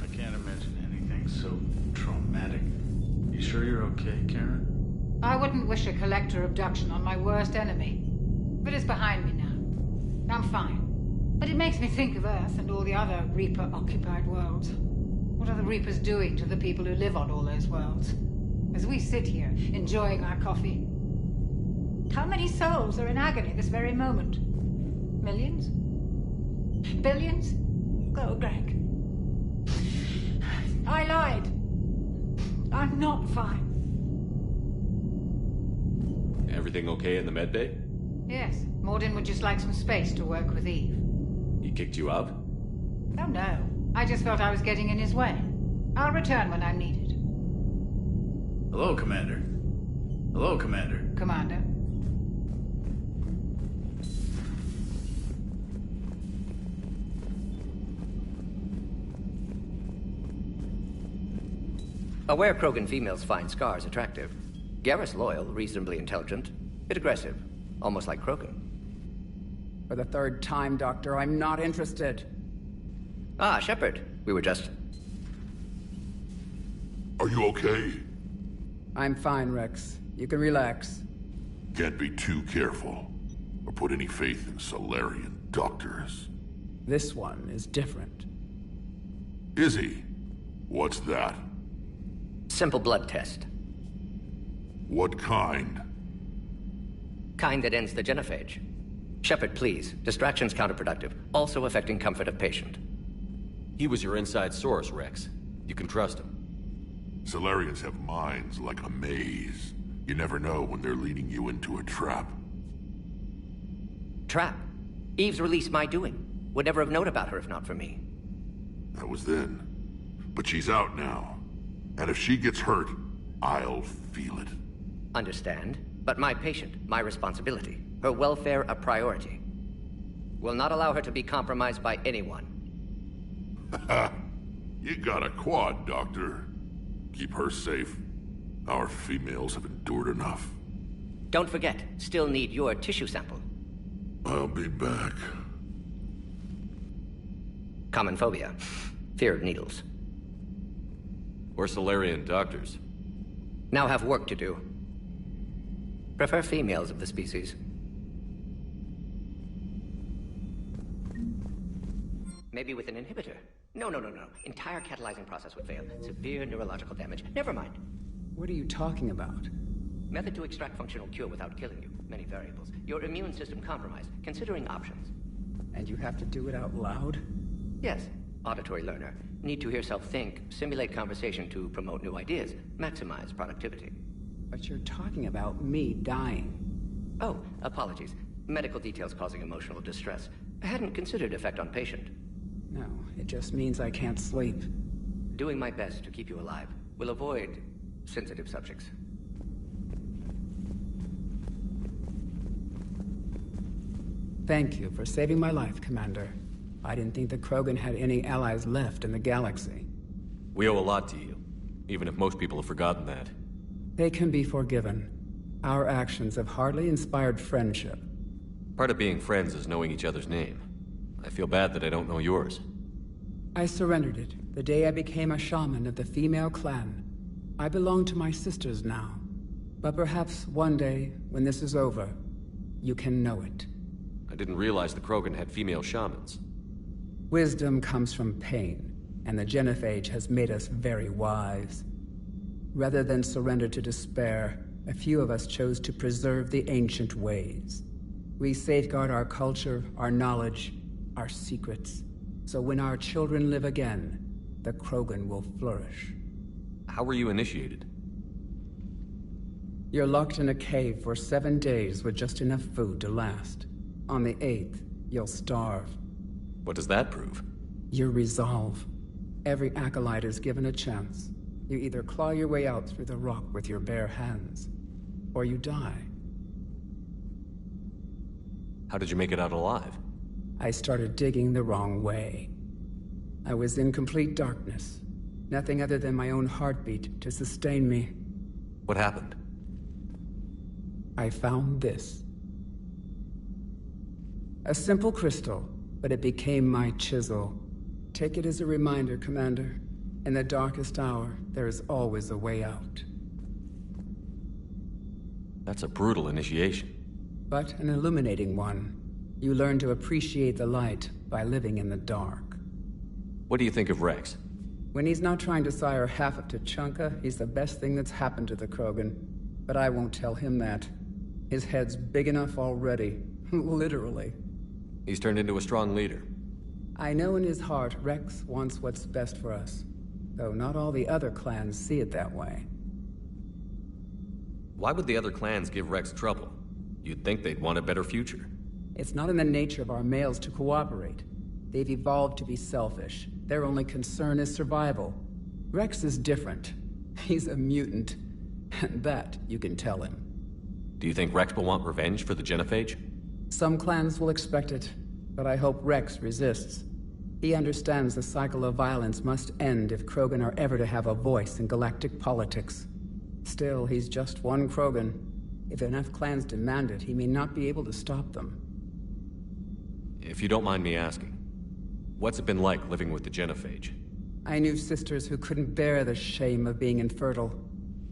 I can't imagine anything so traumatic. You sure you're okay, Karen? I wouldn't wish a collector abduction on my worst enemy. But it's behind me now. I'm fine. But it makes me think of Earth and all the other Reaper-occupied worlds. What are the Reapers doing to the people who live on all those worlds? As we sit here, enjoying our coffee. How many souls are in agony this very moment? Millions? Billions? Go, Greg. I lied. I'm not fine. Everything okay in the medbay? Yes, Mordin would just like some space to work with Eve. He kicked you out? Oh no, I just felt I was getting in his way. I'll return when I'm needed. Hello, Commander. Hello, Commander. Commander. Aware Krogan females find scars attractive. Garrus loyal, reasonably intelligent, bit aggressive, almost like Krogan. For the third time, Doctor, I'm not interested. Ah, Shepard. We were just... Are you okay? I'm fine, Rex. You can relax. Can't be too careful, or put any faith in Solarian doctors. This one is different. Is he? What's that? Simple blood test. What kind? Kind that ends the genophage. Shepard, please. Distraction's counterproductive, also affecting comfort of patient. He was your inside source, Rex. You can trust him. Solarians have minds like a maze. You never know when they're leading you into a trap. Trap? Eve's release my doing. Would never have known about her if not for me. That was then. But she's out now. And if she gets hurt, I'll feel it. Understand. But my patient, my responsibility. Her welfare a priority. Will not allow her to be compromised by anyone. You got a quad, Doctor. Keep her safe. Our females have endured enough. Don't forget, still need your tissue sample. I'll be back. Common phobia. Fear of needles. We're Solarian doctors. Now have work to do. Prefer females of the species. Maybe with an inhibitor. No. Entire catalyzing process would fail. Severe neurological damage. Never mind. What are you talking about? Method to extract functional cure without killing you. Many variables. Your immune system compromised. Considering options. And you have to do it out loud? Yes. Auditory learner. Need to hear self think, simulate conversation to promote new ideas, maximize productivity. But you're talking about me dying. Oh, apologies. Medical details causing emotional distress. I hadn't considered effect on patient. No, it just means I can't sleep. Doing my best to keep you alive. Will avoid sensitive subjects. Thank you for saving my life, Commander. I didn't think the Krogan had any allies left in the galaxy. We owe a lot to you, even if most people have forgotten that. They can be forgiven. Our actions have hardly inspired friendship. Part of being friends is knowing each other's name. I feel bad that I don't know yours. I surrendered it the day I became a shaman of the female clan. I belong to my sisters now. But perhaps one day, when this is over, you can know it. I didn't realize the Krogan had female shamans. Wisdom comes from pain, and the genophage has made us very wise. Rather than surrender to despair, a few of us chose to preserve the ancient ways. We safeguard our culture, our knowledge, our secrets. So when our children live again, the Krogan will flourish. How were you initiated? You're locked in a cave for 7 days with just enough food to last. On the 8th, you'll starve. What does that prove? Your resolve. Every acolyte is given a chance. You either claw your way out through the rock with your bare hands, or you die. How did you make it out alive? I started digging the wrong way. I was in complete darkness. Nothing other than my own heartbeat to sustain me. What happened? I found this. A simple crystal, but it became my chisel. Take it as a reminder, Commander. In the darkest hour, there is always a way out. That's a brutal initiation. But an illuminating one. You learn to appreciate the light by living in the dark. What do you think of Rex? When he's not trying to sire half of Tuchanka, he's the best thing that's happened to the Krogan. But I won't tell him that. His head's big enough already. Literally. He's turned into a strong leader. I know in his heart Rex wants what's best for us. Though not all the other clans see it that way. Why would the other clans give Rex trouble? You'd think they'd want a better future. It's not in the nature of our males to cooperate. They've evolved to be selfish. Their only concern is survival. Rex is different. He's a mutant. And that you can tell him. Do you think Rex will want revenge for the genophage? Some clans will expect it, but I hope Rex resists. He understands the cycle of violence must end if Krogan are ever to have a voice in galactic politics. Still, he's just one Krogan. If enough clans demand it, he may not be able to stop them. If you don't mind me asking, what's it been like living with the genophage? I knew sisters who couldn't bear the shame of being infertile.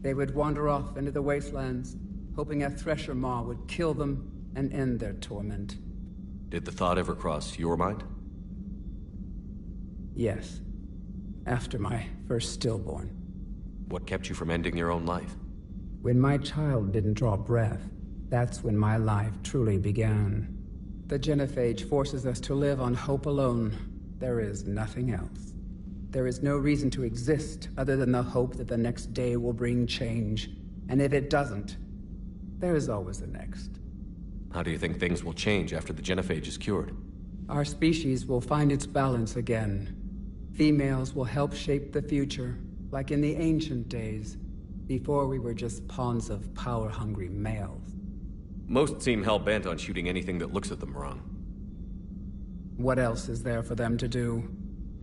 They would wander off into the wastelands, hoping a thresher maw would kill them and end their torment. Did the thought ever cross your mind? Yes. After my first stillborn. What kept you from ending your own life? When my child didn't draw breath, that's when my life truly began. The genophage forces us to live on hope alone. There is nothing else. There is no reason to exist other than the hope that the next day will bring change. And if it doesn't, there is always the next. How do you think things will change after the genophage is cured? Our species will find its balance again. Females will help shape the future, like in the ancient days, before we were just pawns of power-hungry males. Most seem hell-bent on shooting anything that looks at them wrong. What else is there for them to do?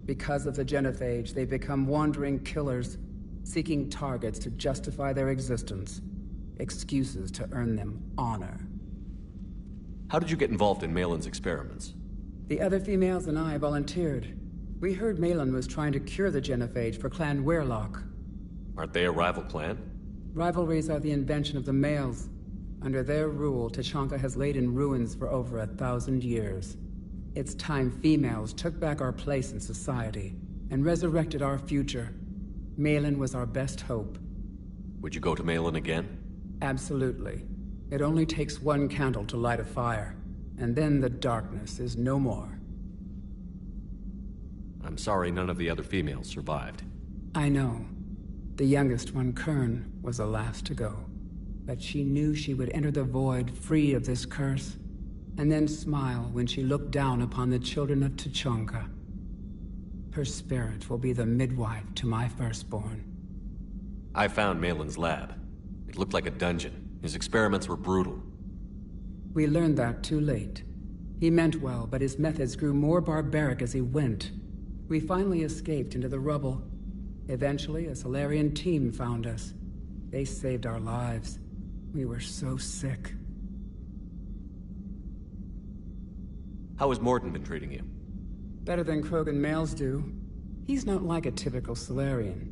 Because of the genophage, they become wandering killers. seeking targets to justify their existence, excuses to earn them honor. How did you get involved in Malin's experiments? The other females and I volunteered. We heard Malin was trying to cure the genophage for Clan Weirlock. Aren't they a rival clan? Rivalries are the invention of the males. Under their rule, Tuchanka has laid in ruins for over 1,000 years. It's time females took back our place in society and resurrected our future. Malin was our best hope. Would you go to Malin again? Absolutely. It only takes one candle to light a fire, and then the darkness is no more. I'm sorry none of the other females survived. I know. The youngest one, Kern, was the last to go. But she knew she would enter the void free of this curse, and then smile when she looked down upon the children of Tuchanka. Her spirit will be the midwife to my firstborn. I found Malin's lab. It looked like a dungeon. His experiments were brutal. We learned that too late. He meant well, but his methods grew more barbaric as he went. We finally escaped into the rubble. Eventually, a Solarian team found us. They saved our lives. We were so sick. How has Mordin been treating you? Better than Krogan males do. He's not like a typical Solarian.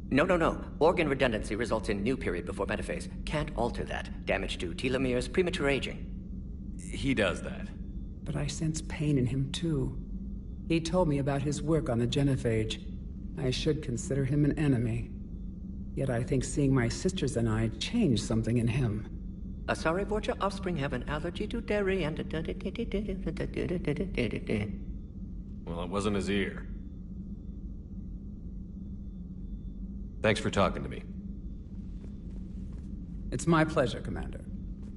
No. Organ redundancy results in new period before metaphase. Can't alter that. Damage to telomeres, premature aging. He does that. But I sense pain in him too. He told me about his work on the genophage. I should consider him an enemy. Yet I think seeing my sisters and I changed something in him. Asari Vorcha offspring have an allergy to dairy and... Well, it wasn't his ear. Thanks for talking to me. It's my pleasure, Commander.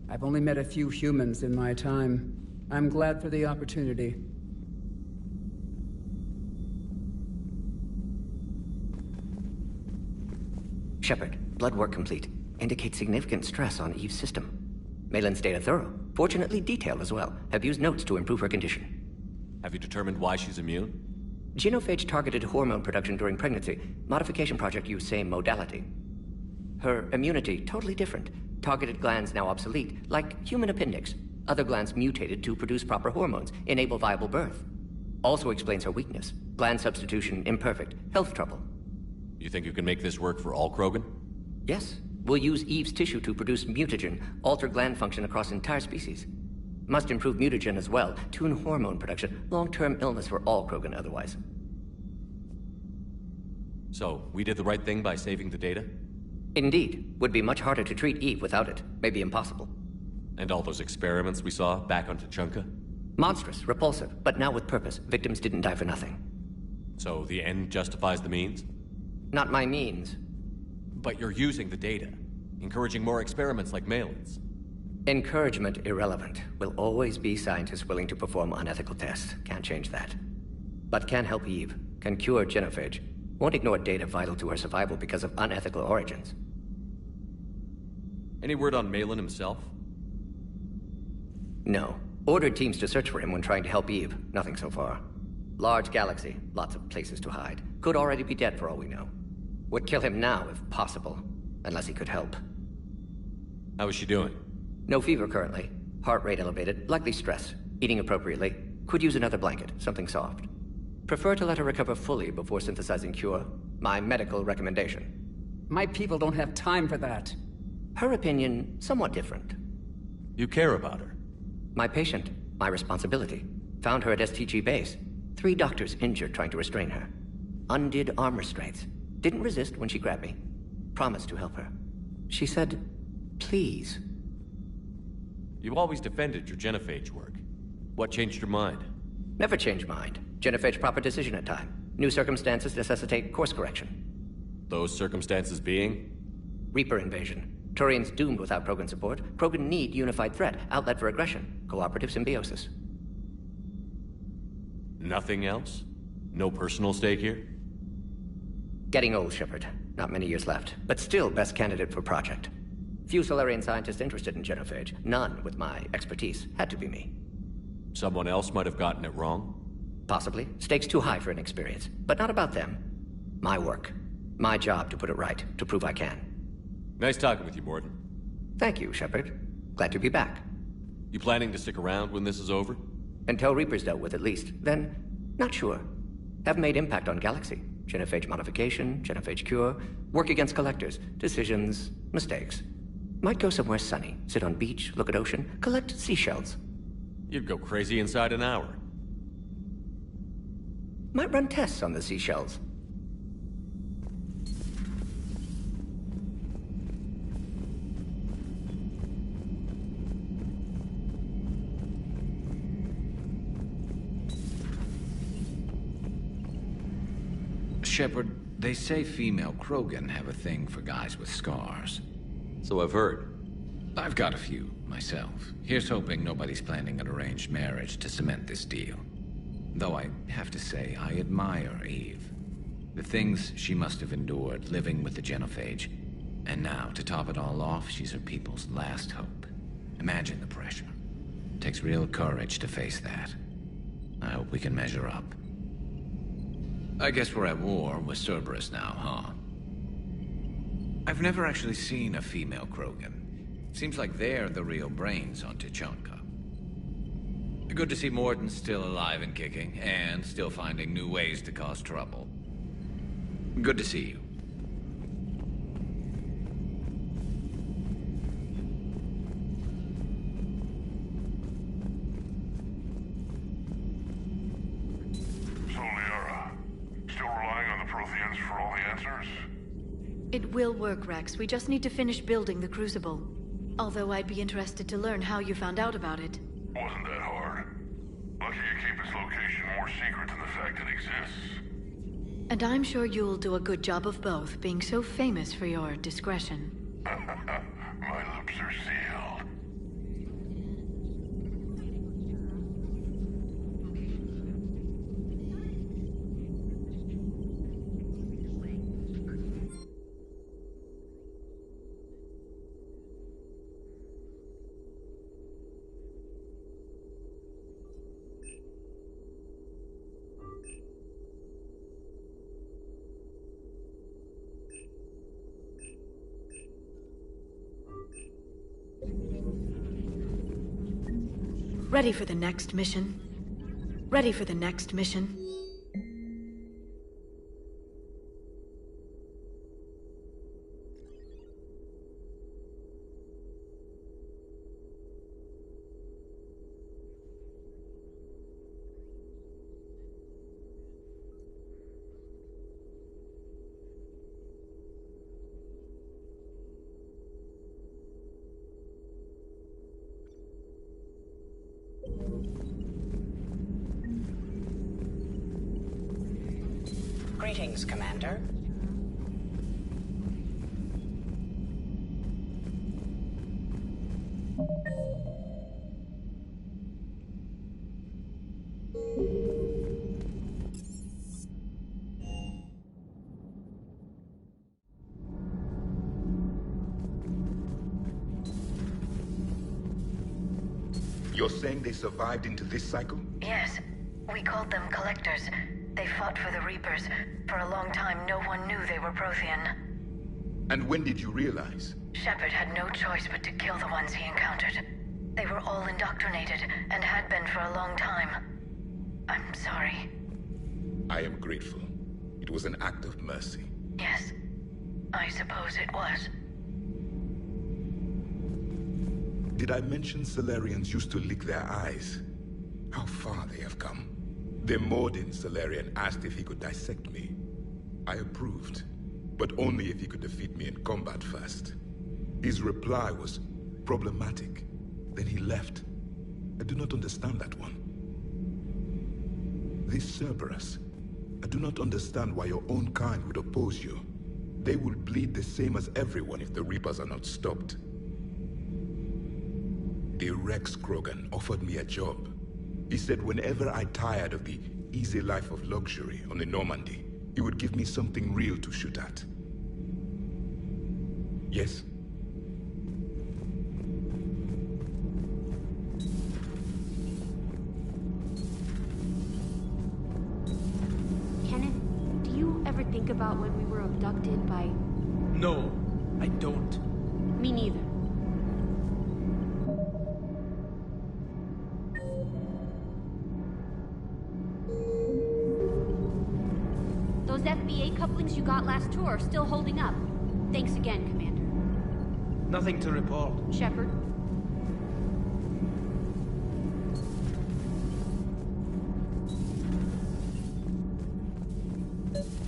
I've only met a few humans in my time. I'm glad for the opportunity. Shepard, blood work complete. Indicates significant stress on Eve's system. Malin's data thorough. Fortunately detailed as well. Have used notes to improve her condition. Have you determined why she's immune? Genophage targeted hormone production during pregnancy. Modification project used same modality. Her immunity, totally different. Targeted glands now obsolete, like human appendix. Other glands mutated to produce proper hormones, enable viable birth. Also explains her weakness. Gland substitution imperfect. Health trouble. You think you can make this work for all Krogan? Yes. We'll use Eve's tissue to produce mutagen, alter gland function across entire species. Must improve mutagen as well, tune hormone production, long-term illness for all Krogan otherwise. So, we did the right thing by saving the data? Indeed. Would be much harder to treat Eve without it. Maybe impossible. And all those experiments we saw back on Tuchanka? Monstrous, repulsive, but now with purpose. Victims didn't die for nothing. So the end justifies the means? Not my means. But you're using the data, encouraging more experiments like Malin's. Encouragement irrelevant. Will always be scientists willing to perform unethical tests. Can't change that. But can help Eve. Can cure genophage. Won't ignore data vital to her survival because of unethical origins. Any word on Malin himself? No. Ordered teams to search for him when trying to help Eve. Nothing so far. Large galaxy. Lots of places to hide. Could already be dead for all we know. Would kill him now if possible. Unless he could help. How is she doing? No fever currently. Heart rate elevated. Likely stress. Eating appropriately. Could use another blanket. Something soft. Prefer to let her recover fully before synthesizing cure. My medical recommendation. My people don't have time for that. Her opinion, somewhat different. You care about her? My patient. My responsibility. Found her at STG base. 3 doctors injured trying to restrain her. Undid arm restraints. Didn't resist when she grabbed me. Promised to help her. She said, please. You always defended your genophage work. What changed your mind? Never change mind. Genophage proper decision at time. New circumstances necessitate course correction. Those circumstances being? Reaper invasion. Turians doomed without Krogan support. Krogan need unified threat. Outlet for aggression. Cooperative symbiosis. Nothing else? No personal stake here? Getting old, Shepard. Not many years left. But still best candidate for project. Few Solarian scientists interested in genophage. None with my expertise. Had to be me. Someone else might have gotten it wrong? Possibly. Stakes too high for inexperience. But not about them. My work. My job to put it right, to prove I can. Nice talking with you, Mordin. Thank you, Shepard. Glad to be back. You planning to stick around when this is over? Until Reaper's dealt with, at least. Then, not sure. Haven't made impact on Galaxy. Genophage modification, genophage cure, work against collectors, decisions, mistakes. Might go somewhere sunny, sit on beach, look at ocean, collect seashells. You'd go crazy inside an hour. Might run tests on the seashells. Shepard, they say female Krogan have a thing for guys with scars. So I've heard. I've got a few, myself. Here's hoping nobody's planning an arranged marriage to cement this deal. Though I have to say, I admire Eve. The things she must have endured living with the genophage. And now, to top it all off, she's her people's last hope. Imagine the pressure. It takes real courage to face that. I hope we can measure up. I guess we're at war with Cerberus now, huh? I've never actually seen a female Krogan. Seems like they're the real brains on Tuchanka. Good to see Mordin's still alive and kicking, and still finding new ways to cause trouble. Good to see you. It will work, Rex. We just need to finish building the Crucible. Although I'd be interested to learn how you found out about it. Wasn't that hard. Lucky you keep its location more secret than the fact it exists. And I'm sure you'll do a good job of both, being so famous for your discretion. My lips are sealed. Ready for the next mission? Ready for the next mission? Greetings, Commander. You're saying they survived into this cycle? Yes. We called them Collectors. They fought for the Reapers. For a long time, no one knew they were Prothean. And when did you realize? Shepard had no choice but to kill the ones he encountered. They were all indoctrinated, and had been for a long time. I'm sorry. I am grateful. It was an act of mercy. Yes. I suppose it was. Did I mention Salarians used to lick their eyes? How far they have come. The Mordin Salarian asked if he could dissect me. I approved, but only if he could defeat me in combat first. His reply was problematic. Then he left. I do not understand that one. This Cerberus, I do not understand why your own kind would oppose you. They will bleed the same as everyone if the Reapers are not stopped. The Rex Krogan offered me a job. He said whenever I tired of the easy life of luxury on the Normandy, he would give me something real to shoot at. Yes? Kenan, do you ever ever think about when we were abducted by... No, I don't. Me neither. Those FBA couplings you got last tour are still holding up. Thanks again, Commander. Nothing to report. Shepard?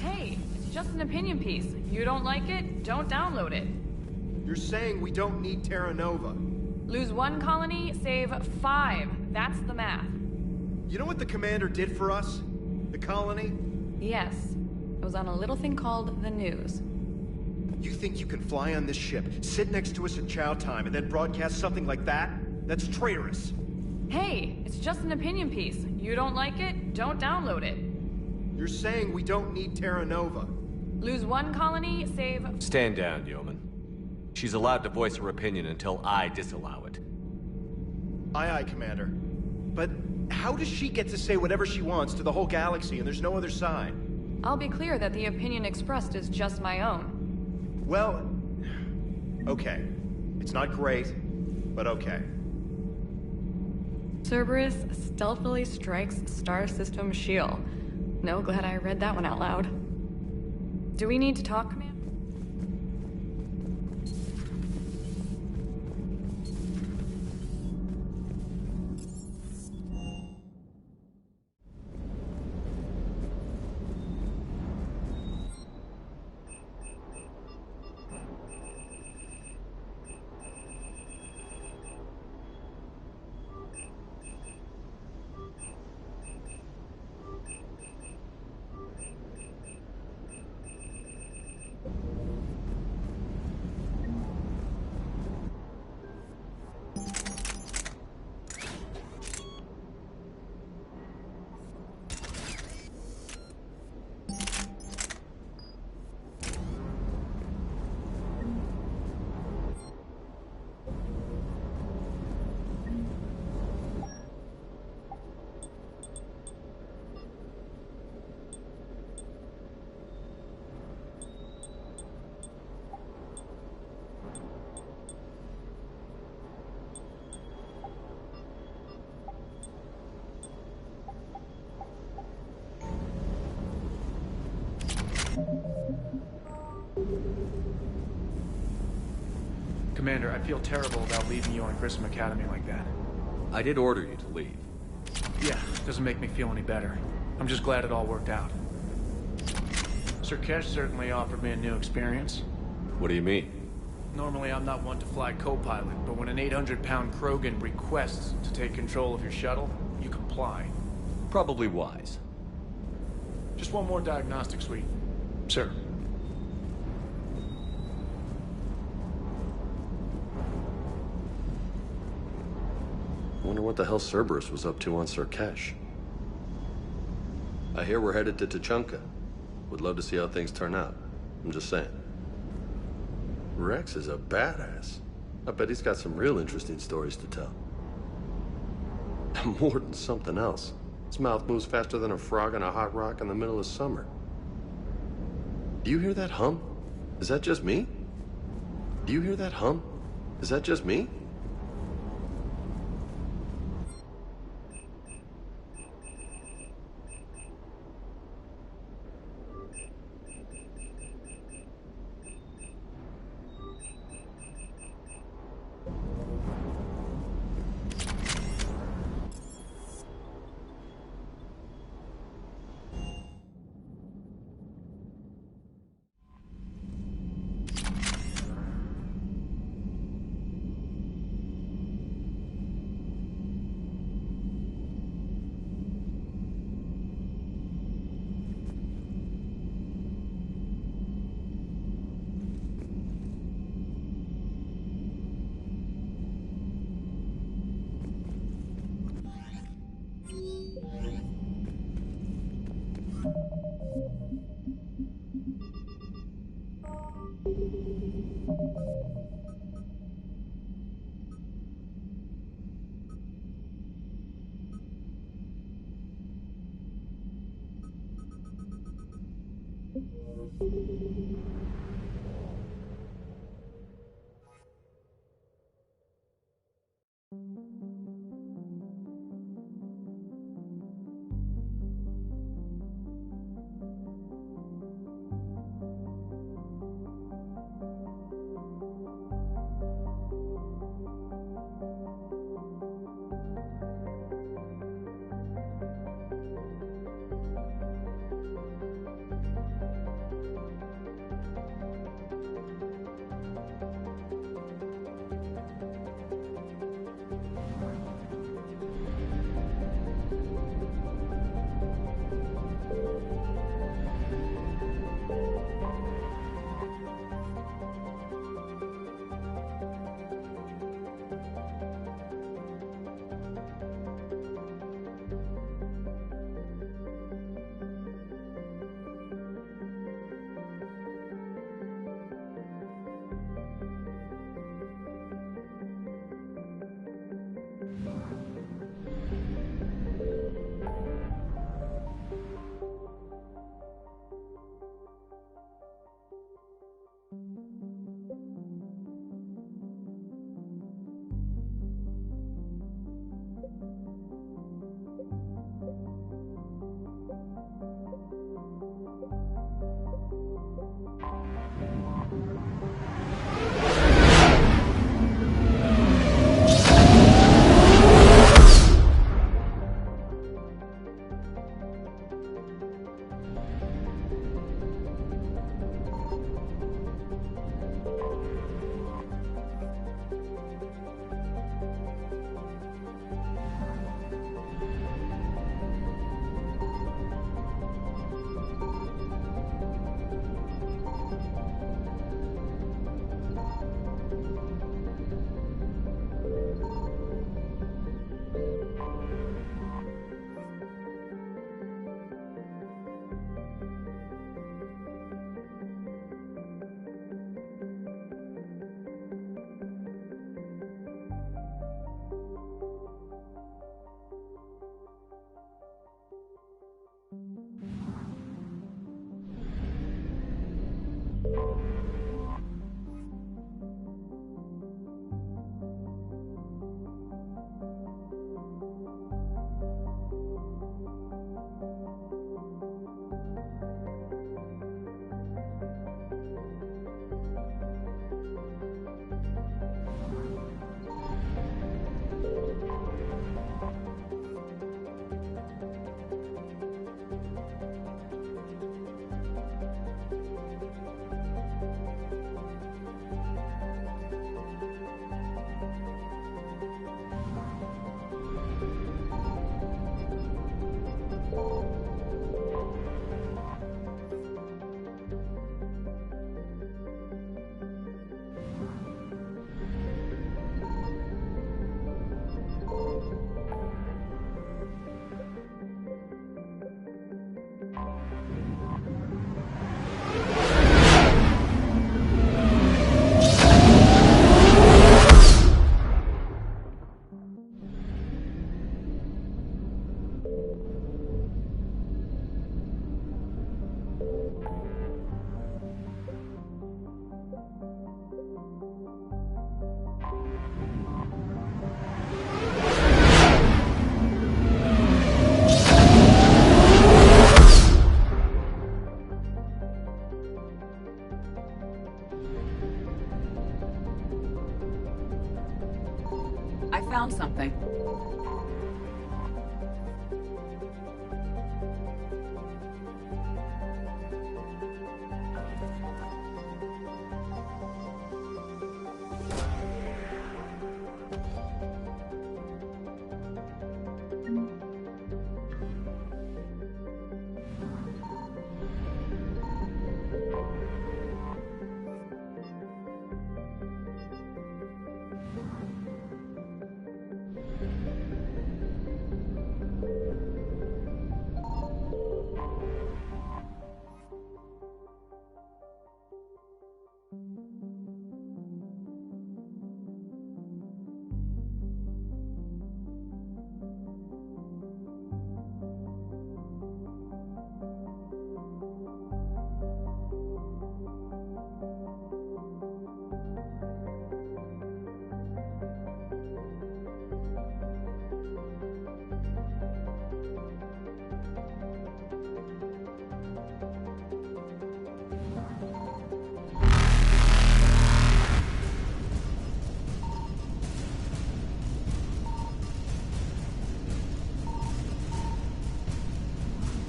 Hey, it's just an opinion piece. You don't like it, don't download it. You're saying we don't need Terra Nova. Lose 1 colony, save 5. That's the math. You know what the Commander did for us? The colony? Yes. It was on a little thing called the news. You think you can fly on this ship, sit next to us at chow time, and then broadcast something like that? That's traitorous. Hey, it's just an opinion piece. You don't like it, don't download it. You're saying we don't need Terra Nova. Lose 1 colony, save... Stand down, Yeoman. She's allowed to voice her opinion until I disallow it. Aye, aye, Commander. But how does she get to say whatever she wants to the whole galaxy and there's no other side? I'll be clear that the opinion expressed is just my own. Well, okay. It's not great, but okay. Cerberus stealthily strikes Star System shield. No, glad I read that one out loud. Do we need to talk, Commander? Commander, I feel terrible about leaving you on Grissom Academy like that. I did order you to leave. Yeah, doesn't make me feel any better. I'm just glad it all worked out. Sir Kesh certainly offered me a new experience. What do you mean? Normally I'm not one to fly co-pilot, but when an 800-pound Krogan requests to take control of your shuttle, you comply. Probably wise. Just one more diagnostic suite. Sir. Wonder what the hell Cerberus was up to on Sir Kesh. I hear we're headed to Tuchanka. Would love to see how things turn out. I'm just saying. Rex is a badass. I bet he's got some real interesting stories to tell. More than something else. His mouth moves faster than a frog on a hot rock in the middle of summer. Do you hear that hum? Is that just me? Do you hear that hum? Is that just me?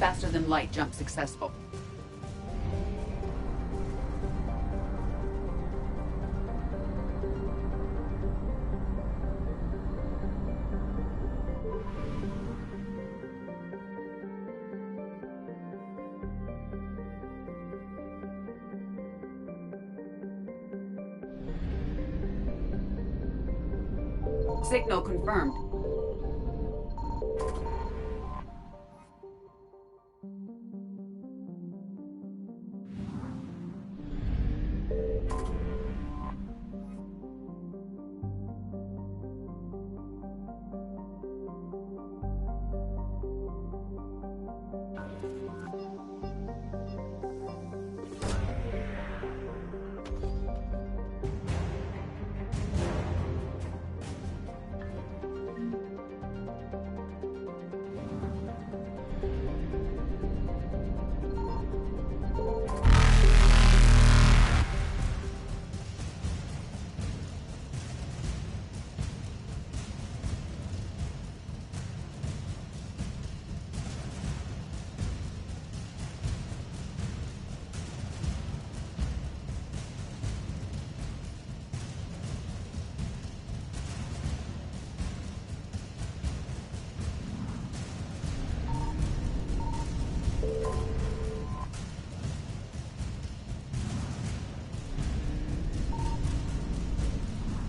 Faster than light jump successful. Signal confirmed.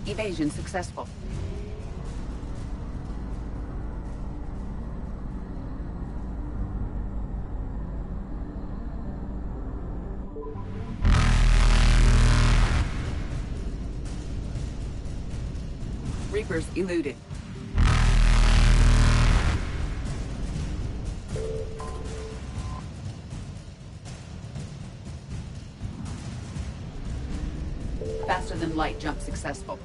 Evasion successful. Reapers eluded. Faster than light jump successful.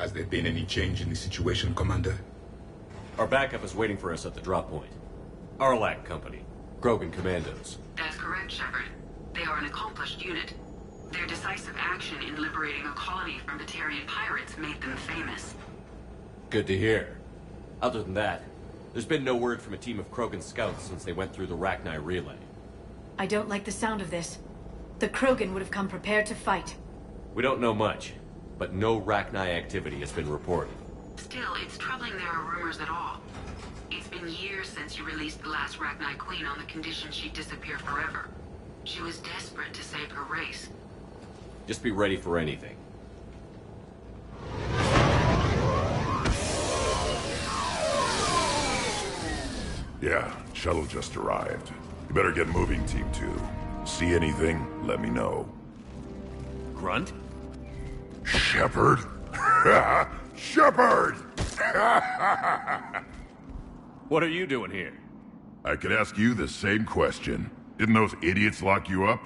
Has there been any change in the situation, Commander? Our backup is waiting for us at the drop point. Arlac Company. Krogan Commandos. That's correct, Shepard. They are an accomplished unit. Their decisive action in liberating a colony from Batarian pirates made them famous. Good to hear. Other than that, there's been no word from a team of Krogan scouts since they went through the Rachni relay. I don't like the sound of this. The Krogan would have come prepared to fight. We don't know much, but no Rachni activity has been reported. Still, it's troubling there are rumors at all. It's been years since you released the last Rachni Queen on the condition she'd disappear forever. She was desperate to save her race. Just be ready for anything. Yeah, shuttle just arrived. You better get moving, Team 2. See anything, let me know. Grunt? Shepard? Shepard! What are you doing here? I could ask you the same question. Didn't those idiots lock you up?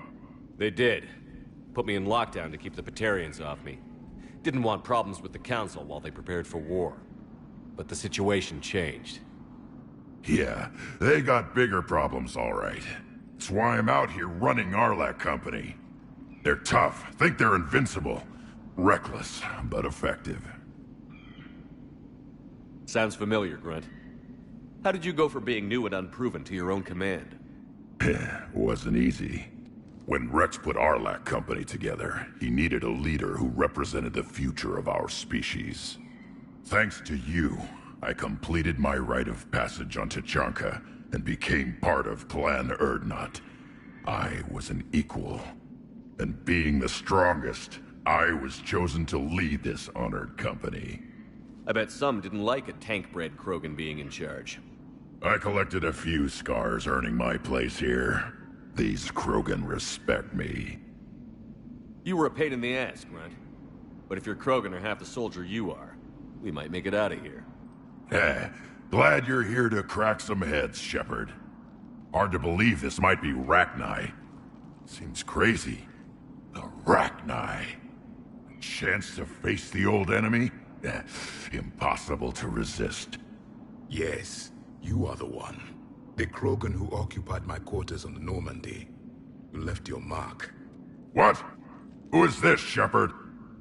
They did. Put me in lockdown to keep the Batarians off me. Didn't want problems with the Council while they prepared for war. But the situation changed. Yeah, they got bigger problems, all right. That's why I'm out here running Arlac Company. They're tough, think they're invincible. Reckless, but effective. Sounds familiar, Grunt. How did you go from being new and unproven to your own command? Wasn't easy. When Rex put Arlac Company together, he needed a leader who represented the future of our species. Thanks to you, I completed my rite of passage on Tachanka and became part of Clan Urdnot. I was an equal. And being the strongest, I was chosen to lead this honored company. I bet some didn't like a tank-bred Krogan being in charge. I collected a few scars earning my place here. These Krogan respect me. You were a pain in the ass, Grunt. But if your Krogan are half the soldier you are, we might make it out of here. Glad you're here to crack some heads, Shepard. Hard to believe this might be Rachni. Seems crazy. The Rachni. A chance to face the old enemy? Impossible to resist. Yes, you are the one. The Krogan who occupied my quarters on the Normandy. You left your mark. What? Who is this, Shepard?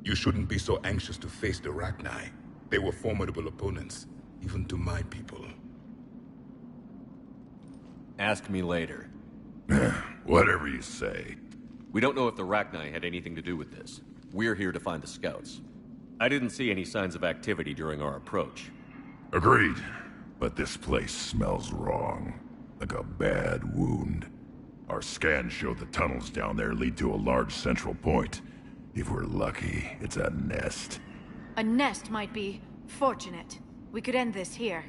You shouldn't be so anxious to face the Rachni. They were formidable opponents, even to my people. Ask me later. Whatever you say. We don't know if the Rachni had anything to do with this. We're here to find the scouts. I didn't see any signs of activity during our approach. Agreed. But this place smells wrong. Like a bad wound. Our scans show the tunnels down there lead to a large central point. If we're lucky, it's a nest. A nest might be fortunate. We could end this here.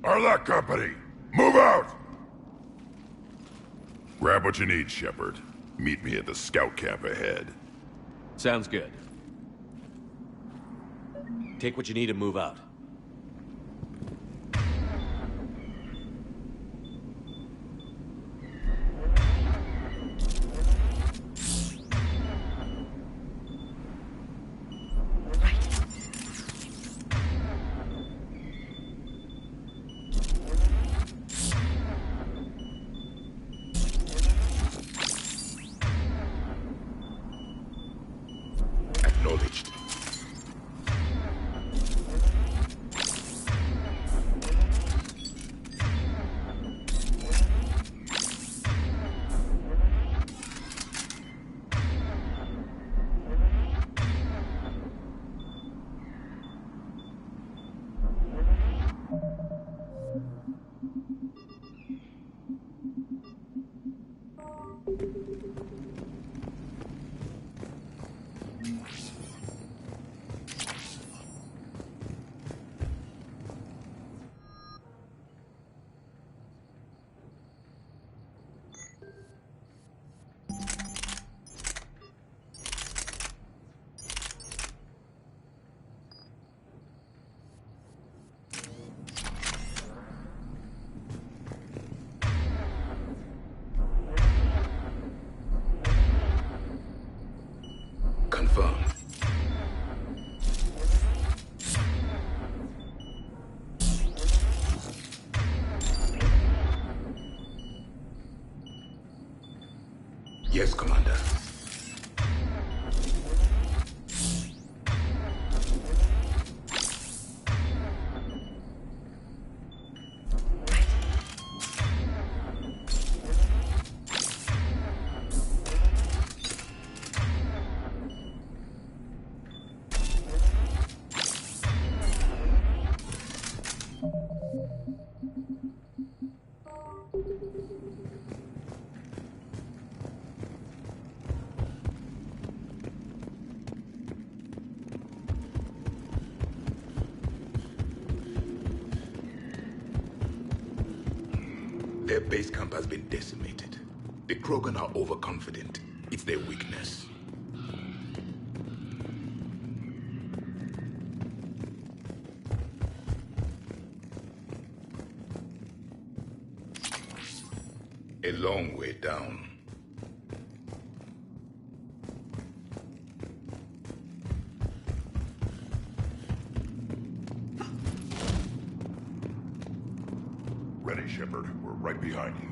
Arlac Company, move out! Grab what you need, Shepard. Meet me at the scout camp ahead. Sounds good. Take what you need and move out. Acknowledged. Confirmed. Yes, Commander. Their base camp has been decimated. The Krogan are overconfident. It's their weakness. A long way down. Ready, Shepard. We're right behind you.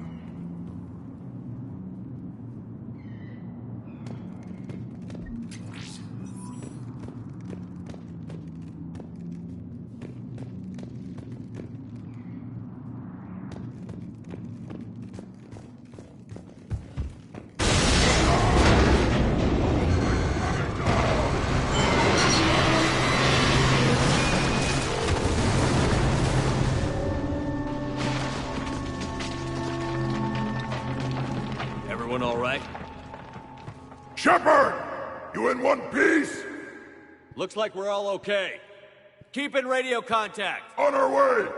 Everyone all right? Shepard! You in one piece? Looks like we're all okay. Keep in radio contact. On our way!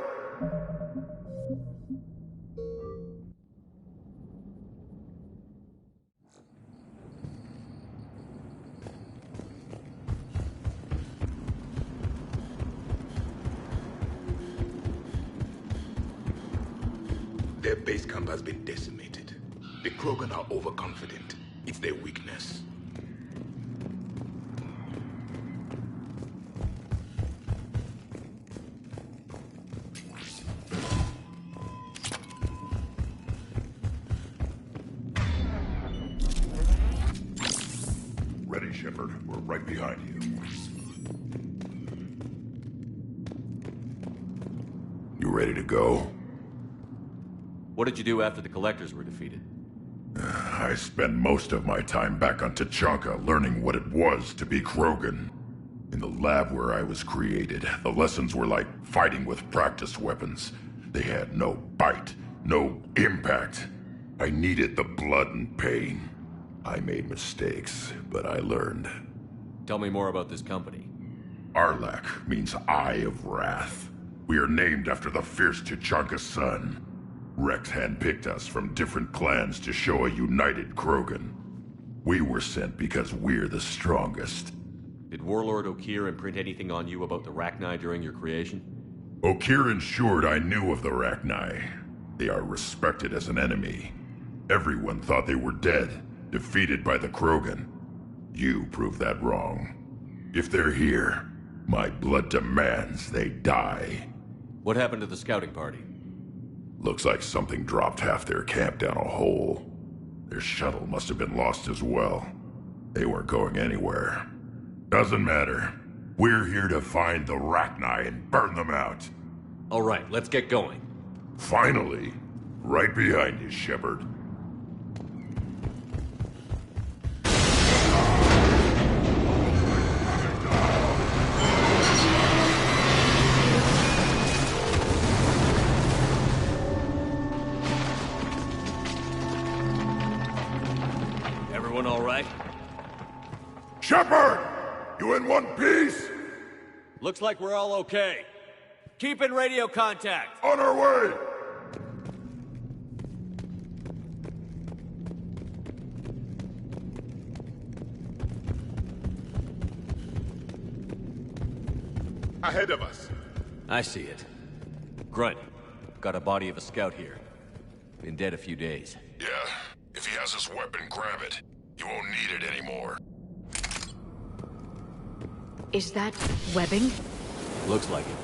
Their base camp has been decimated. The Krogan are overconfident. It's their weakness. Ready, Shepard. We're right behind you. You ready to go? What did you do after the Collectors were defeated? I spent most of my time back on Tachanka learning what it was to be Krogan. In the lab where I was created, the lessons were like fighting with practice weapons. They had no bite, no impact. I needed the blood and pain. I made mistakes, but I learned. Tell me more about this company. Arlak means Eye of Wrath. We are named after the fierce Tachanka sun. Rex handpicked us from different clans to show a united Krogan. We were sent because we're the strongest. Did Warlord Okir imprint anything on you about the Rachni during your creation? Okir ensured I knew of the Rachni. They are respected as an enemy. Everyone thought they were dead, defeated by the Krogan. You proved that wrong. If they're here, my blood demands they die. What happened to the scouting party? Looks like something dropped half their camp down a hole. Their shuttle must have been lost as well. They weren't going anywhere. Doesn't matter. We're here to find the Rachni and burn them out. All right, let's get going. Finally. Right behind you, Shepard. Everyone all right? Shepard! You in one piece? Looks like we're all okay. Keep in radio contact. On our way! Ahead of us. I see it. Grunt, got a body of a scout here. Been dead a few days. Yeah. If he has his weapon, grab it. You won't need it anymore. Is that webbing? Looks like it.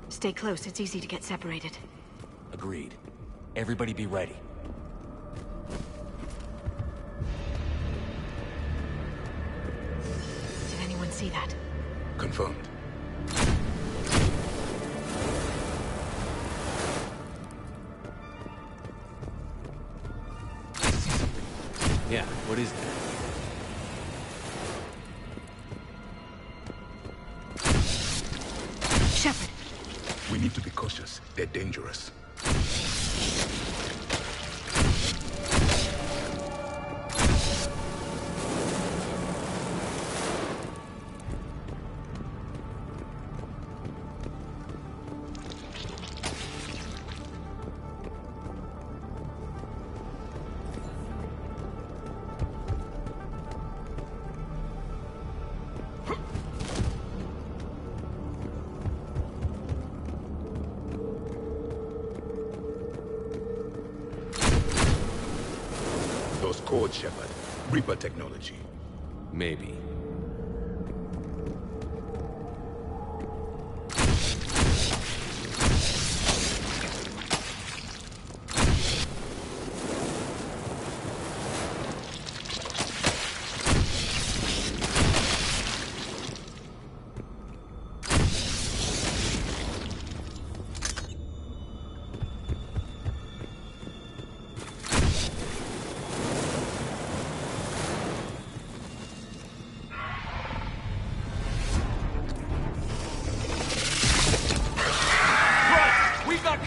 Stay close, it's easy to get separated. Agreed. Everybody be ready. Did anyone see that? Confirmed. Yeah, what is that? Shepard! We need to be cautious. They're dangerous. Those codes, Shepard. Reaper technology. Maybe.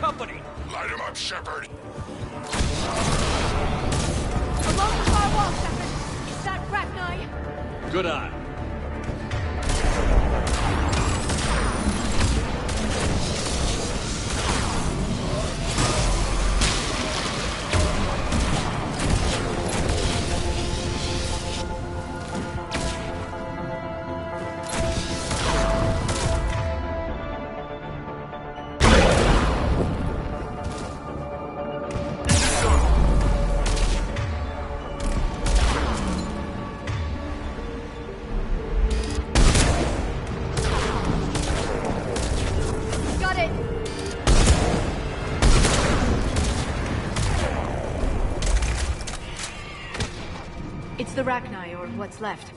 Company! Light him up, Shepard! Along the far wall, Shepard! Is that Rachni? Good eye. It's the Rachni, or what's left.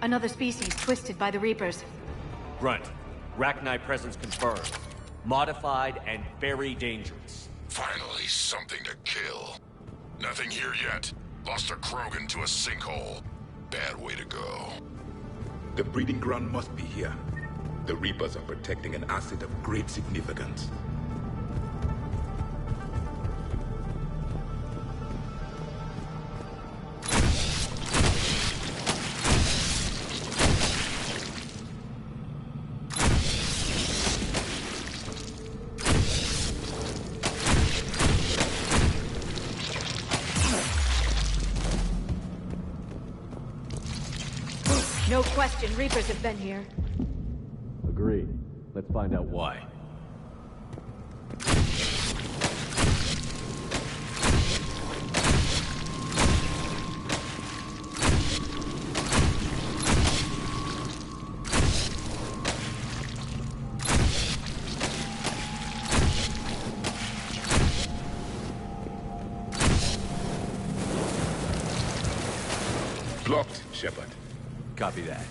Another species twisted by the Reapers. Grunt. Rachni presence confirmed. Modified and very dangerous. Finally, something to kill. Nothing here yet. Lost a Krogan to a sinkhole. Bad way to go. The breeding ground must be here. The Reapers are protecting an asset of great significance. No question, Reapers have been here. Agreed. Let's find out why. Blocked, Shepard. Copy that.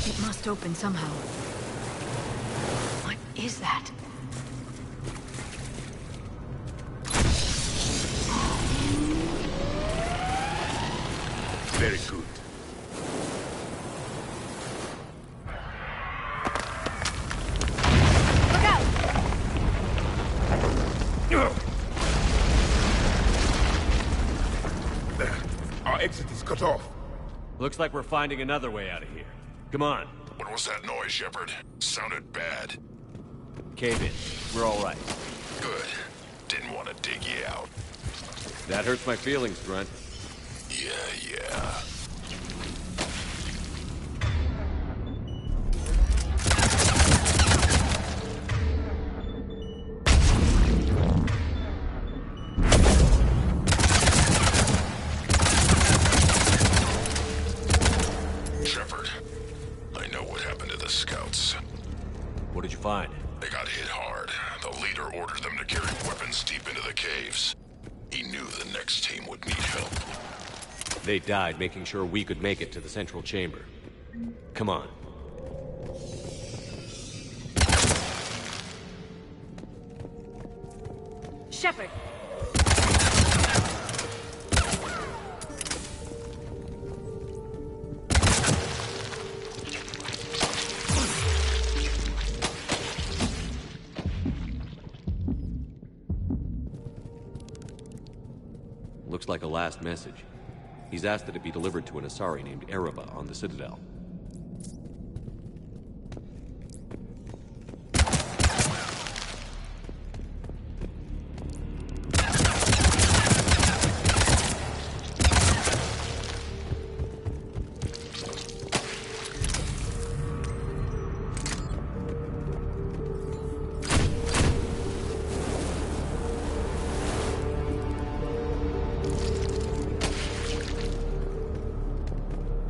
It must open somehow. What is that? Very good. Look out! Our exit is cut off. Looks like we're finding another way out of here. Come on. What was that noise, Shepard? Sounded bad. Cave in. We're all right. Good. Didn't want to dig you out. That hurts my feelings, Grunt. Yeah. Shepard, I know what happened to the scouts. What did you find? They got hit hard. The leader ordered them to carry weapons deep into the caves. He knew the next team would need help. They died making sure we could make it to the central chamber. Come on. Shepard! Looks like a last message. He's asked that it be delivered to an Asari named Ereba on the Citadel.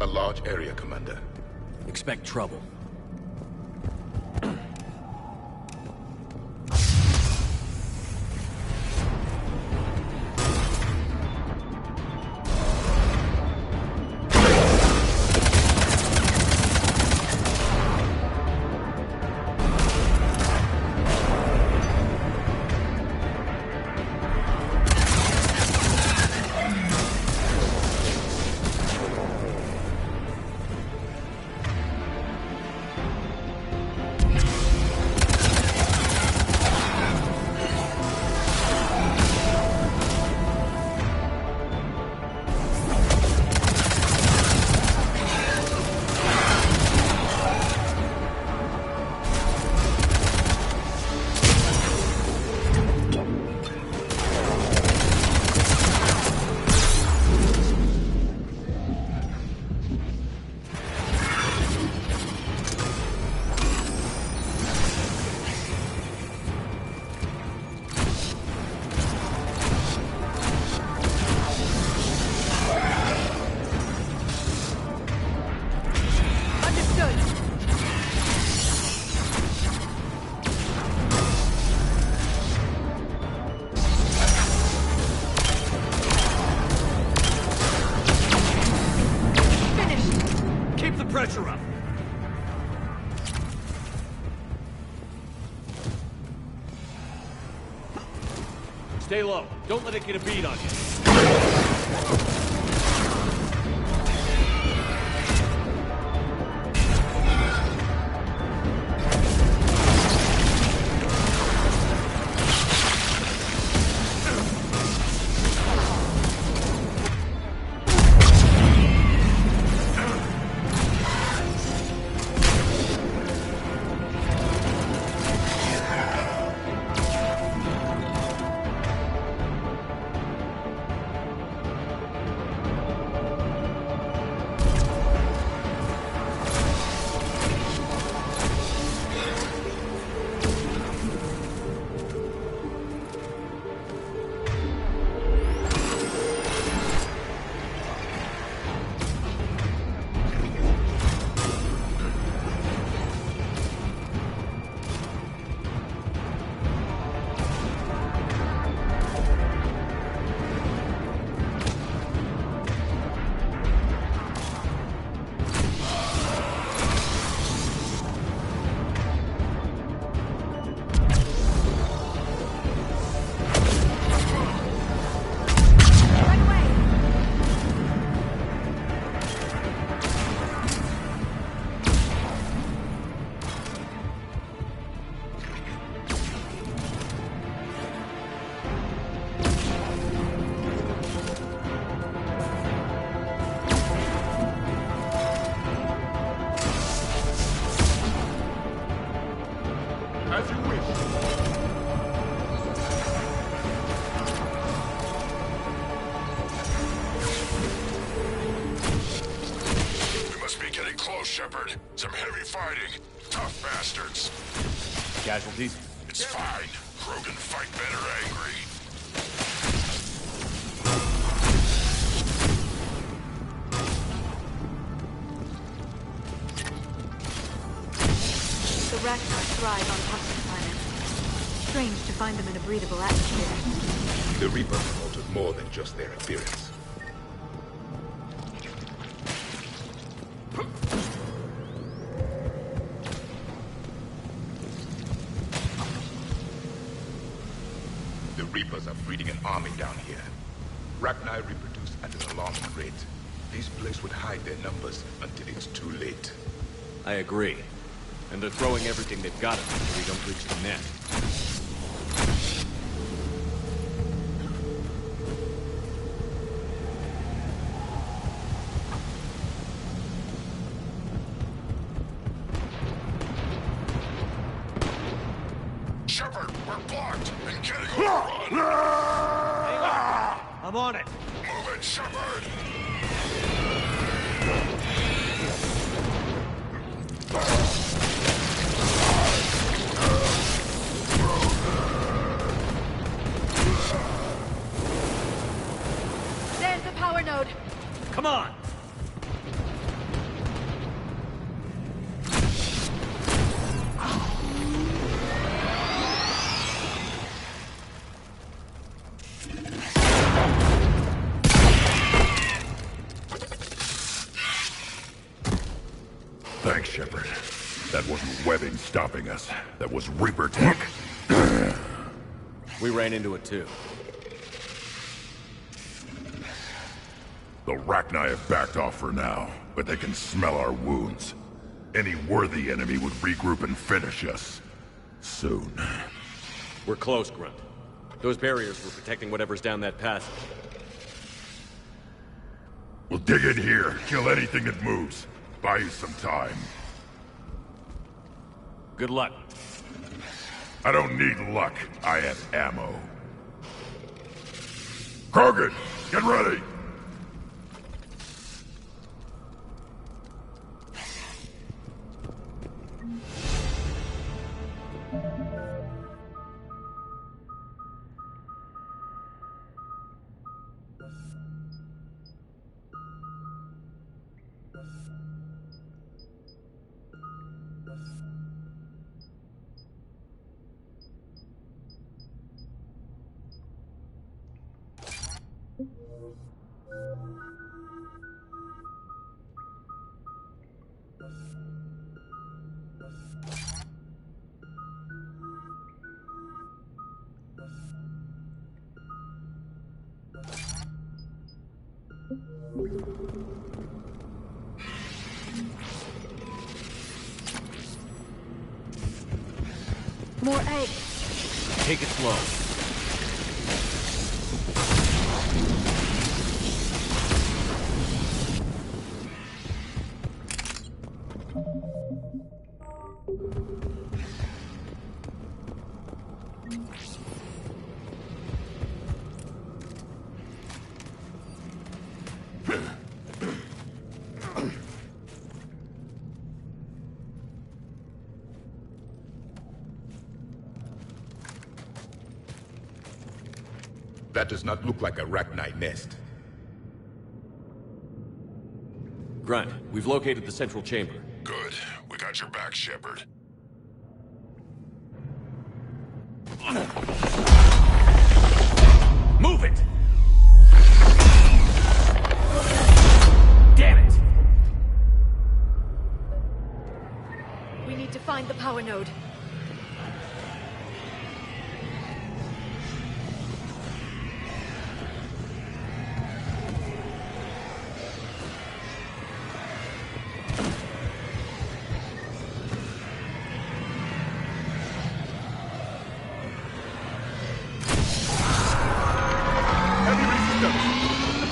A large area, Commander. Expect trouble. Pressure up. Stay low. Don't let it get a bead on you. As you wish. We must be getting close, Shepard. Some heavy fighting. Tough bastards. Casualties? It's fine. Krogan fight better angry. The Ragnar thrive on toxic planets. Strange to find them in a breathable atmosphere. The Reapers have altered more than just their appearance. The Reapers are breeding an army down here. Ragnar reproduce at an alarming rate. This place would hide their numbers until it's too late. I agree. And they're throwing everything they've got at us so we don't reach the net. I'm on it. Move it, Shepard! There's the power node. Come on. Thanks, Shepard. That wasn't webbing stopping us. That was Reaper tech. We ran into it too. The Rachni have backed off for now, but they can smell our wounds. Any worthy enemy would regroup and finish us. Soon. We're close, Grunt. Those barriers were protecting whatever's down that passage. We'll dig in here, kill anything that moves. Buy you some time. Good luck. I don't need luck. I have ammo. Krogan, get ready! More eggs. Take it slow. That does not look like a Rachni nest. Grunt, we've located the central chamber. Good. We got your back, Shepard. Move it! Damn it! We need to find the power node.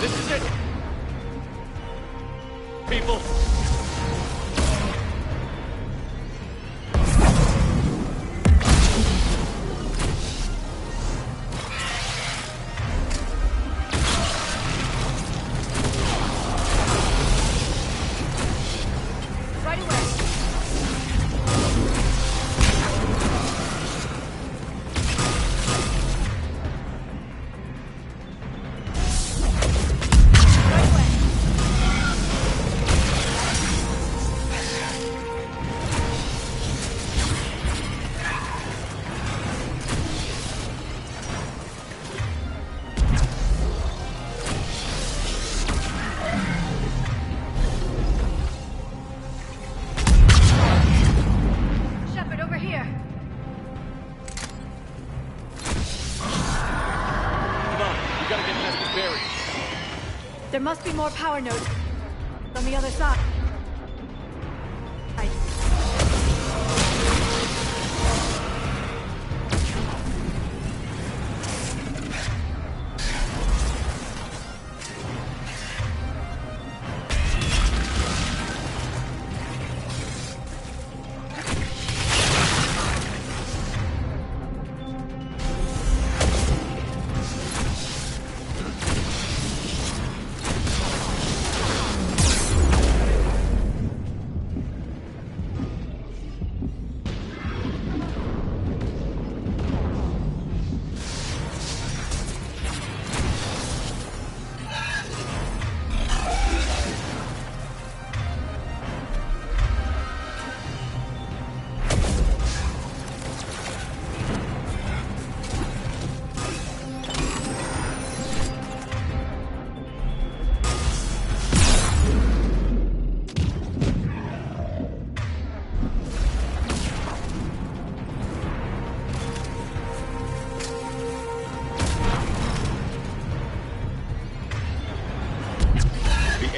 This is it! People! Right away. Shepard, over here. Come on, we gotta get past this barrier. There must be more power nodes on the other side.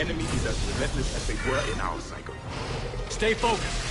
enemy is as relentless as they were in our cycle. Stay focused.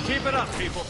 Keep it up, people.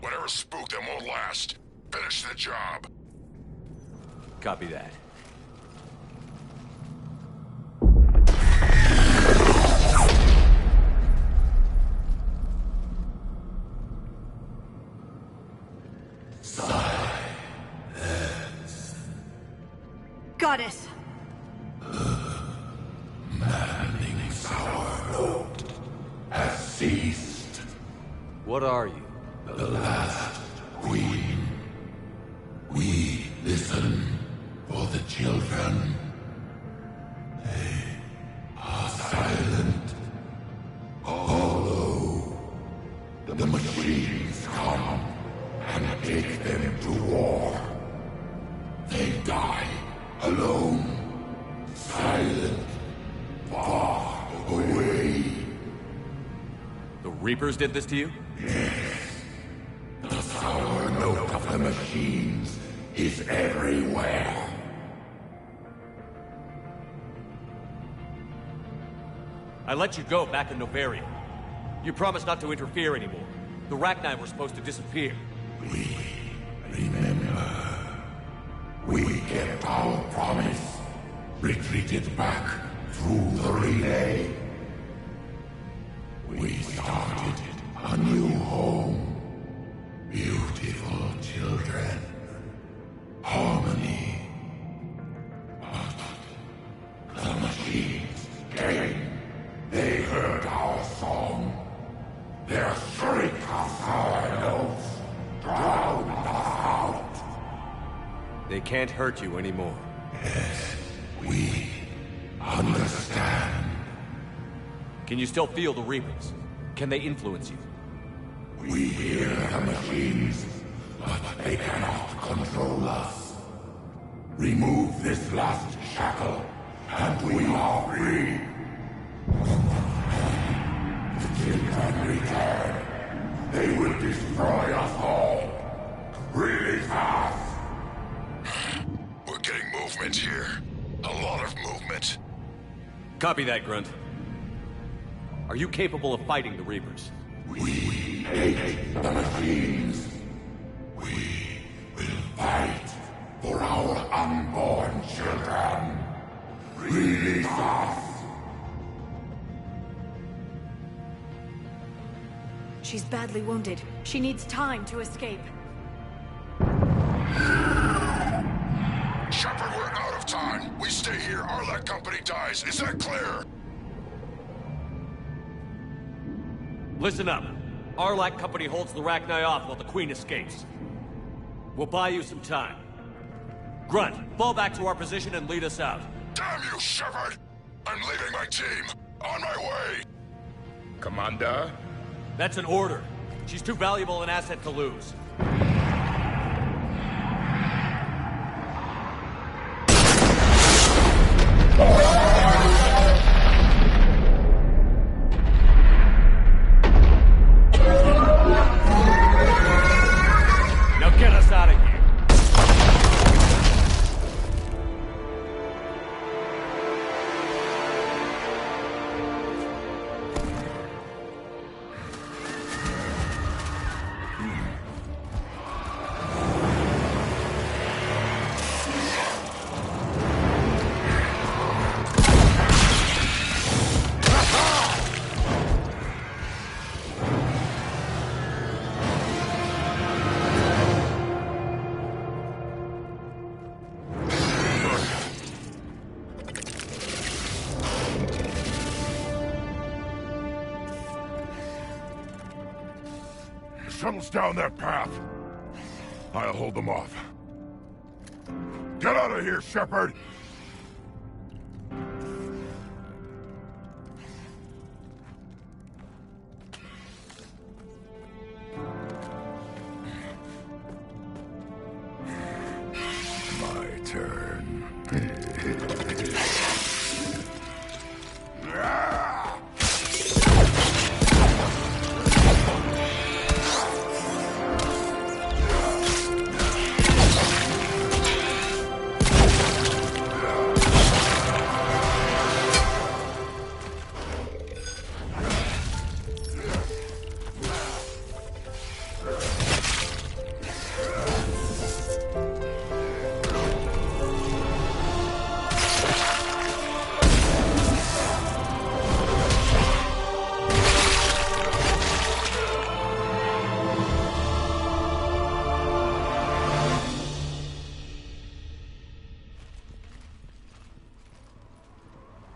Whatever spooked them won't last. Finish the job. Copy that. Goddess! Maddening's our note has ceased. What are you? The last queen. We listen for the children. They are silent. Although the machines come and take them to war, they die alone, silent, far away. The Reapers did this to you? Yes. The sour note of the machines is everywhere. I let you go back in Novaria. You promised not to interfere anymore. The Rachni were supposed to disappear. We remember. We kept our promise. Retreated back through the relay. We started a new home. Beautiful children. Harmony. But the machines came. They heard our song. Their shriek of sour notes drowned us out. They can't hurt you anymore. Yes, we understand. Can you still feel the Reapers? Can they influence you? We hear the machines, but they cannot control us. Remove this last shackle, and we are free. The children return. They will destroy us all. Release us! We're getting movement here. A lot of movement. Copy that, Grunt. Are you capable of fighting the Reapers? We hate the machines. We will fight for our unborn children. Jesus! She's badly wounded. She needs time to escape. Shepard, we're out of time. We stay here, Arlac Company dies. Is that clear? Listen up. Arlac Company holds the Rachni off while the Queen escapes. We'll buy you some time. Grunt, fall back to our position and lead us out. Damn you, Shepard! I'm leaving my team. On my way! Commander? That's an order. She's too valuable an asset to lose. Now get us out of here. Shuttle's down that path. I'll hold them off. Get out of here, Shepard! My turn.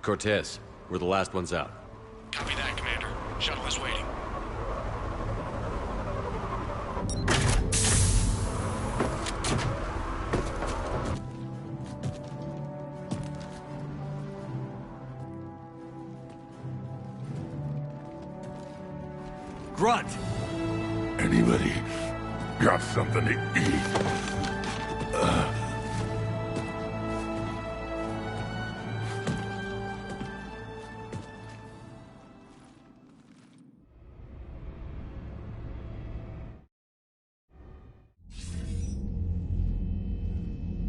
Cortez, we're the last ones out. Copy that, Commander. Shuttle is waiting. Grunt! Anybody got something to eat?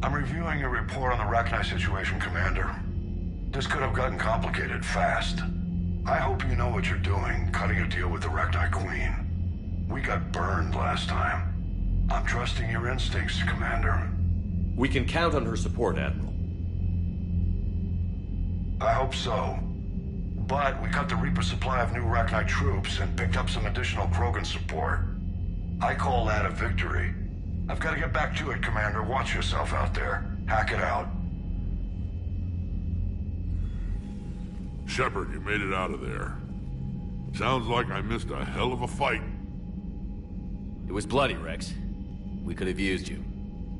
I'm reviewing your report on the Rachni situation, Commander. This could have gotten complicated fast. I hope you know what you're doing, cutting a deal with the Rachni Queen. We got burned last time. I'm trusting your instincts, Commander. We can count on her support, Admiral. I hope so. But we cut the Reaper supply of new Rachni troops and picked up some additional Krogan support. I call that a victory. I've got to get back to it, Commander. Watch yourself out there. Hack it out. Shepard, you made it out of there. Sounds like I missed a hell of a fight. It was bloody, Rex. We could have used you.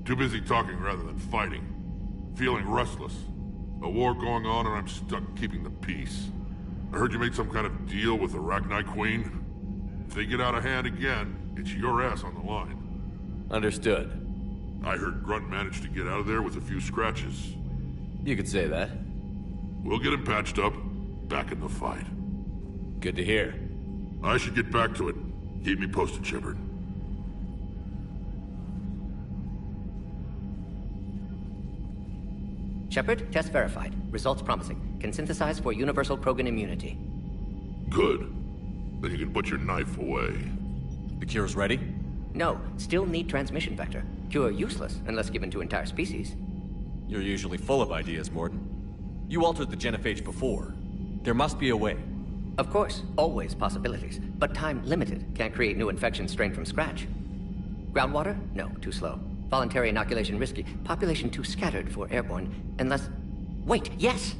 Too busy talking rather than fighting. Feeling restless. A war going on and I'm stuck keeping the peace. I heard you made some kind of deal with the Rachni Queen. If they get out of hand again, it's your ass on the line. Understood. I heard Grunt managed to get out of there with a few scratches. You could say that. We'll get him patched up, back in the fight. Good to hear. I should get back to it. Keep me posted, Shepard. Shepard, test verified. Results promising. Can synthesize for universal Krogan immunity. Good. Then you can put your knife away. The cure's ready? No, still need transmission vector. Cure useless unless given to entire species. You're usually full of ideas, Mordin. You altered the genophage before. There must be a way. Of course, always possibilities. But time limited. Can't create new infection strain from scratch. Groundwater? No, too slow. Voluntary inoculation risky. Population too scattered for airborne. Unless... Wait, yes!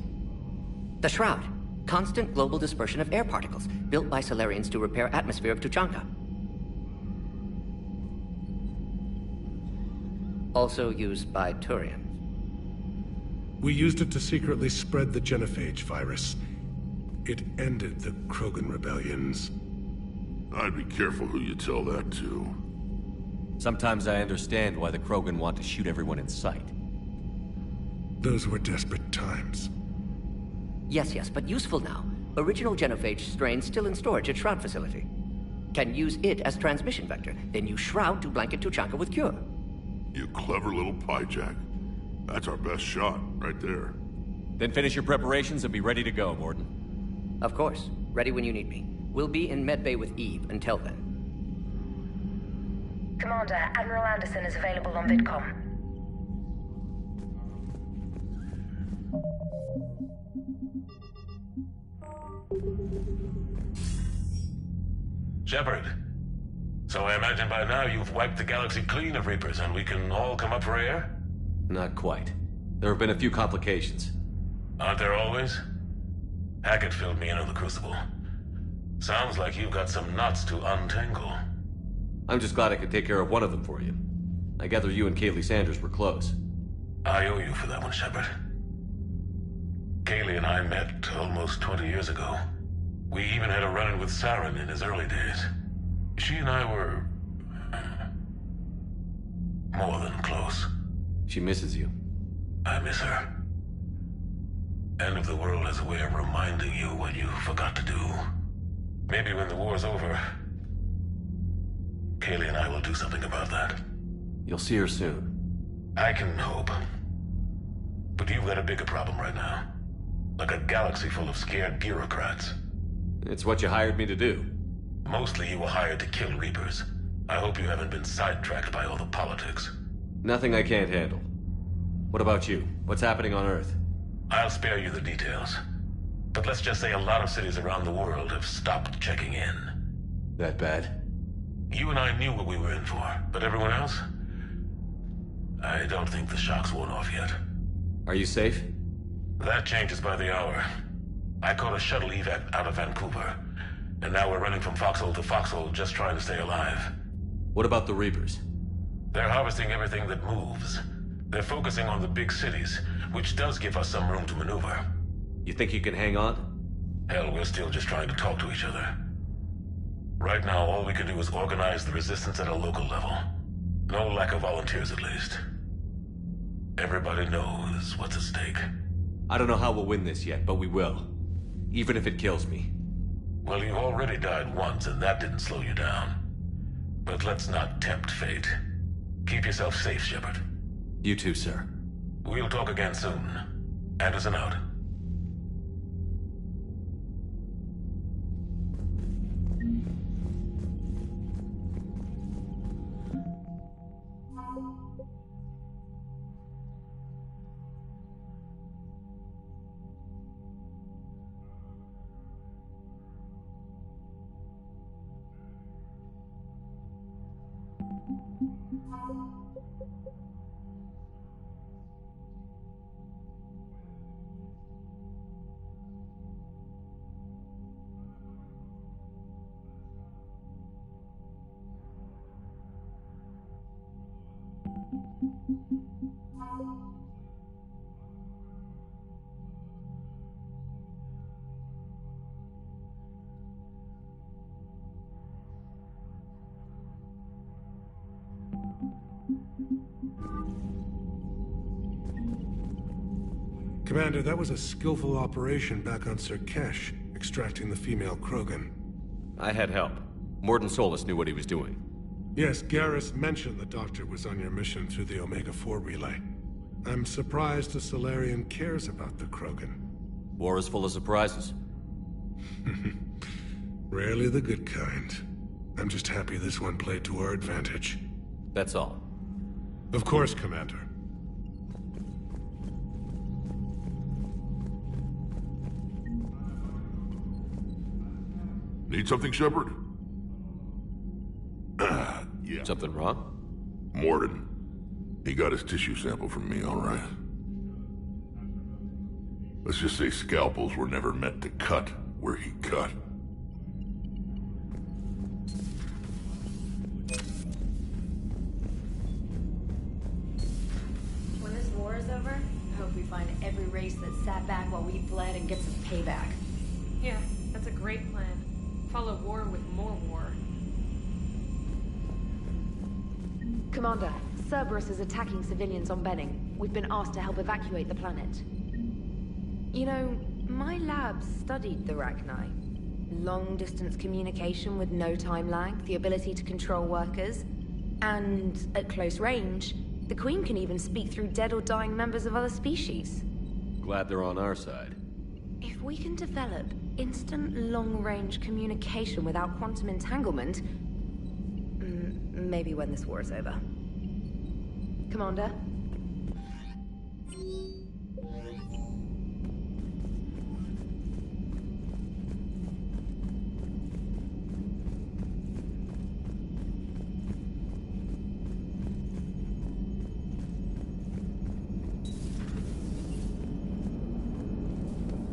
The Shroud. Constant global dispersion of air particles, built by Solarians to repair atmosphere of Tuchanka. Also used by Turians. We used it to secretly spread the genophage virus. It ended the Krogan rebellions. I'd be careful who you tell that to. Sometimes I understand why the Krogan want to shoot everyone in sight. Those were desperate times. Yes, but useful now. Original genophage strain still in storage at Shroud facility. Can use it as transmission vector, then use Shroud to blanket Tuchanka with cure. You clever little pyjack. That's our best shot, right there. Then finish your preparations and be ready to go, Morden. Of course. Ready when you need me. We'll be in medbay with Eve until then. Commander, Admiral Anderson is available on VidCom. Shepard. So I imagine by now you've wiped the galaxy clean of Reapers and we can all come up for air? Not quite. There have been a few complications. Aren't there always? Hackett filled me in on the Crucible. Sounds like you've got some knots to untangle. I'm just glad I could take care of one of them for you. I gather you and Kaylee Sanders were close. I owe you for that one, Shepard. Kaylee and I met almost 20 years ago. We even had a run-in with Saren in his early days. She and I were... more than close. She misses you. I miss her. End of the world has a way of reminding you what you forgot to do. Maybe when the war's over, Kaylee and I will do something about that. You'll see her soon. I can hope. But you've got a bigger problem right now. Like a galaxy full of scared bureaucrats. It's what you hired me to do. Mostly you were hired to kill Reapers. I hope you haven't been sidetracked by all the politics. Nothing I can't handle. What about you? What's happening on Earth? I'll spare you the details. But let's just say a lot of cities around the world have stopped checking in. That bad? You and I knew what we were in for, but everyone else? I don't think the shock's worn off yet. Are you safe? That changes by the hour. I caught a shuttle evac out of Vancouver, and now we're running from foxhole to foxhole just trying to stay alive. What about the Reapers? They're harvesting everything that moves. They're focusing on the big cities, which does give us some room to maneuver. You think you can hang on? Hell, we're still just trying to talk to each other. Right now, all we can do is organize the resistance at a local level. No lack of volunteers, at least. Everybody knows what's at stake. I don't know how we'll win this yet, but we will. Even if it kills me. Well, you already died once, and that didn't slow you down. But let's not tempt fate. Keep yourself safe, Shepard. You too, sir. We'll talk again soon. Anderson out. Commander, that was a skillful operation back on Surkesh, extracting the female Krogan. I had help. Morden Solis knew what he was doing. Yes, Garrus mentioned the Doctor was on your mission through the Omega-4 relay. I'm surprised a Solarian cares about the Krogan. War is full of surprises. Rarely the good kind. I'm just happy this one played to our advantage. That's all. Of course, Commander. Need something, Shepard? Yeah. Something wrong? Morden. He got his tissue sample from me, all right. Let's just say scalpels were never meant to cut where he cut. When this war is over, I hope we find every race that sat back while we bled and get some payback. Yeah, that's a great plan. Follow war with more war. Commander, Cerberus is attacking civilians on Benning. We've been asked to help evacuate the planet. You know, my lab studied the Rachni. Long-distance communication with no time lag, the ability to control workers, and at close range, the Queen can even speak through dead or dying members of other species. Glad they're on our side. If we can develop instant long-range communication without quantum entanglement, maybe when this war is over. Commander?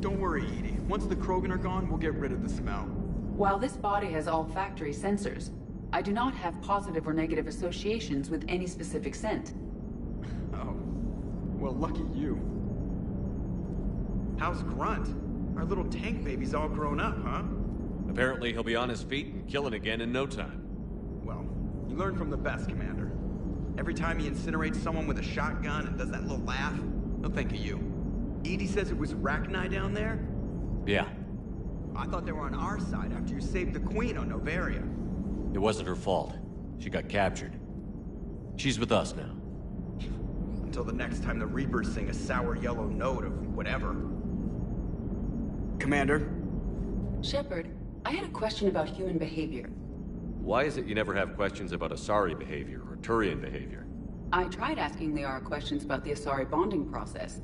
Don't worry, Edie. Once the Krogan are gone, we'll get rid of the smell. While this body has all factory sensors, I do not have positive or negative associations with any specific scent. Oh. Well, lucky you. How's Grunt? Our little tank baby's all grown up, huh? Apparently he'll be on his feet and killing again in no time. Well, you learn from the best, Commander. Every time he incinerates someone with a shotgun and does that little laugh, he'll think of you. Edie says it was Rachni down there? Yeah. I thought they were on our side after you saved the Queen on Novaria. It wasn't her fault. She got captured. She's with us now. Until the next time the Reapers sing a sour yellow note of whatever. Commander? Shepard, I had a question about human behavior. Why is it you never have questions about Asari behavior or Turian behavior? I tried asking Liara questions about the Asari bonding process.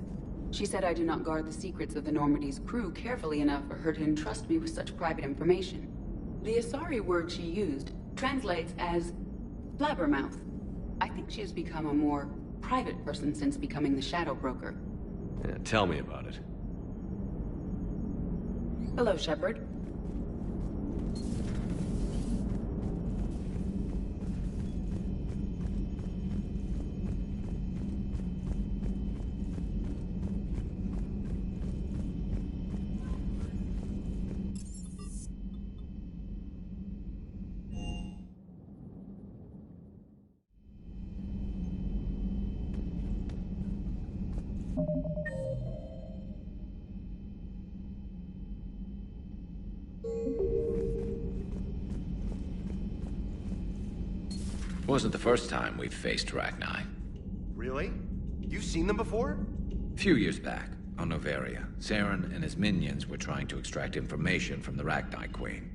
She said I do not guard the secrets of the Normandy's crew carefully enough for her to entrust me with such private information. The Asari word she used translates as blabbermouth. I think she has become a more private person since becoming the Shadow Broker. Yeah, tell me about it. Hello, Shepard. Wasn't the first time we've faced Rachni. Really? You've seen them before? A few years back, on Novaria, Saren and his minions were trying to extract information from the Rachni Queen.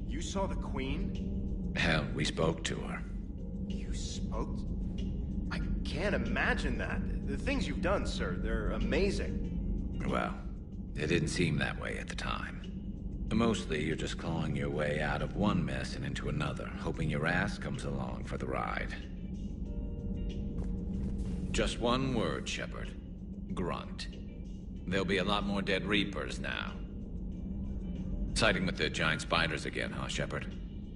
You saw the Queen? Hell, we spoke to her. You spoke? I can't imagine that. The things you've done, sir, they're amazing. Well, it didn't seem that way at the time. Mostly, you're just clawing your way out of one mess and into another, hoping your ass comes along for the ride. Just one word, Shepard. Grunt. There'll be a lot more dead Reapers now. Siding with the giant spiders again, huh, Shepard?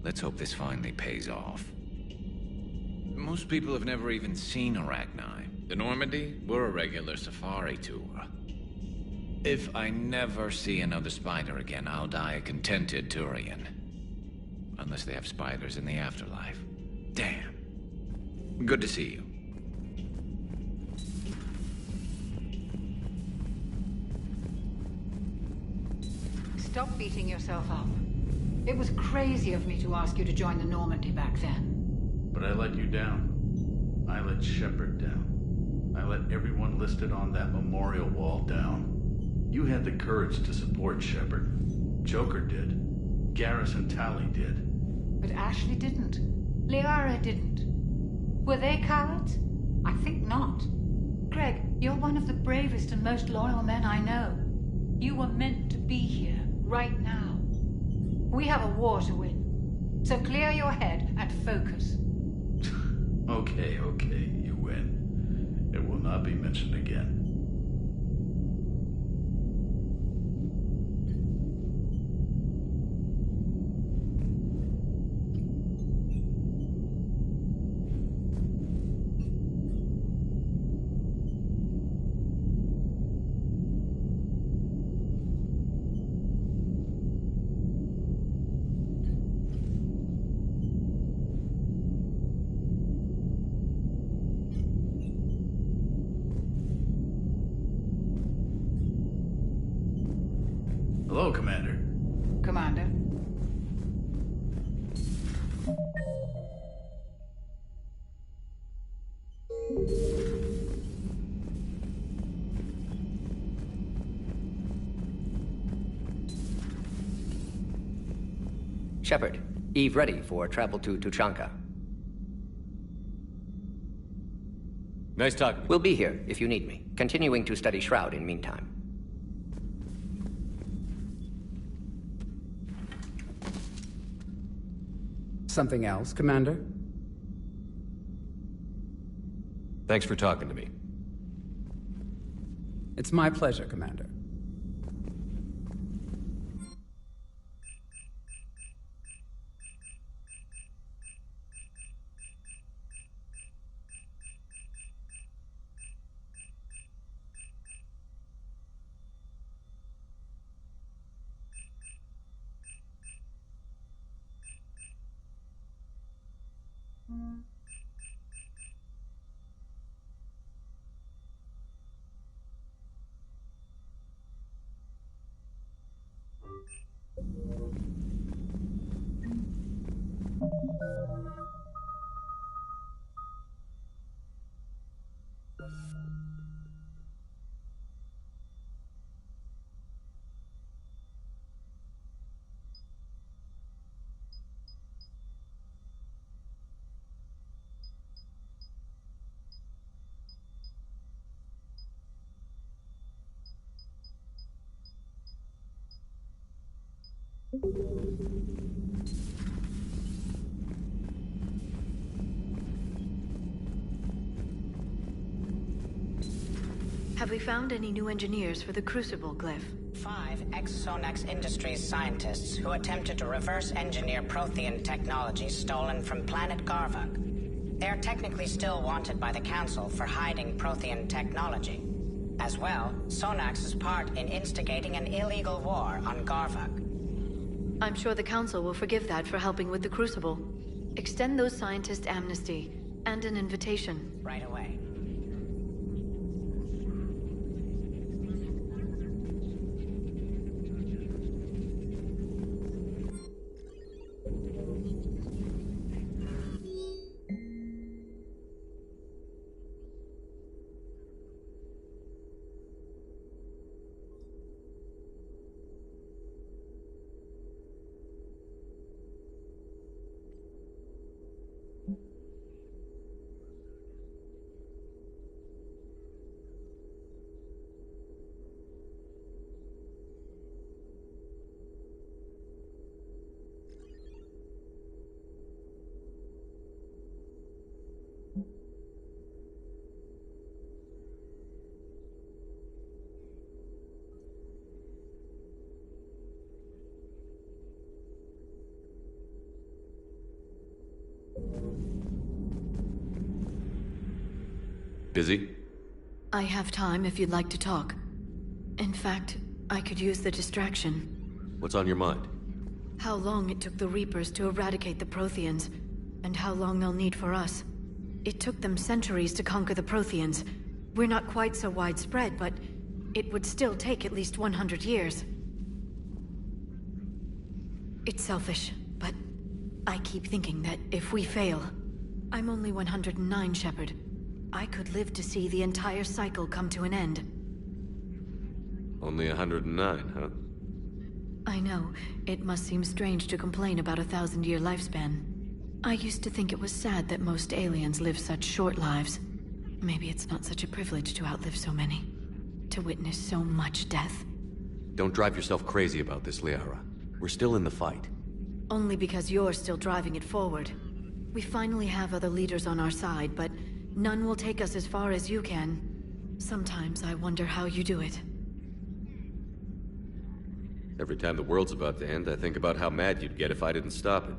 Let's hope this finally pays off. Most people have never even seen Arachni. The Normandy, we're a regular safari tour. If I never see another spider again, I'll die a contented Turian. Unless they have spiders in the afterlife. Damn. Good to see you. Stop beating yourself up. It was crazy of me to ask you to join the Normandy back then. But I let you down. I let Shepard down. I let everyone listed on that memorial wall down. You had the courage to support Shepard. Joker did. Garrison Tally did. But Ashley didn't. Liara didn't. Were they cowards? I think not. Greg, you're one of the bravest and most loyal men I know. You were meant to be here, right now. We have a war to win. So clear your head and focus. Okay, you win. It will not be mentioned again. Hello, Commander. Commander. Shepard, Eve ready for travel to Tuchanka. Nice talking. We'll be here if you need me, continuing to study Shroud in meantime. Something else, Commander? Thanks for talking to me. It's my pleasure, Commander. Have we found any new engineers for the Crucible glyph? 5 ex-Sonax Industries scientists who attempted to reverse engineer Prothean technology stolen from planet Garvuk. They are technically still wanted by the Council for hiding Prothean technology. As well, Sonax's part in instigating an illegal war on Garvuk. I'm sure the Council will forgive that for helping with the Crucible. Extend those scientists amnesty, and an invitation. Right away. Busy? I have time if you'd like to talk. In fact, I could use the distraction. What's on your mind? How long it took the Reapers to eradicate the Protheans, and how long they'll need for us. It took them centuries to conquer the Protheans. We're not quite so widespread, but it would still take at least 100 years. It's selfish, but I keep thinking that if we fail... I'm only 109, Shepard. I could live to see the entire cycle come to an end. Only 109, huh? I know. It must seem strange to complain about a 1,000-year lifespan. I used to think it was sad that most aliens live such short lives. Maybe it's not such a privilege to outlive so many. To witness so much death. Don't drive yourself crazy about this, Liara. We're still in the fight. Only because you're still driving it forward. We finally have other leaders on our side, but none will take us as far as you can. Sometimes I wonder how you do it. Every time the world's about to end, I think about how mad you'd get if I didn't stop it.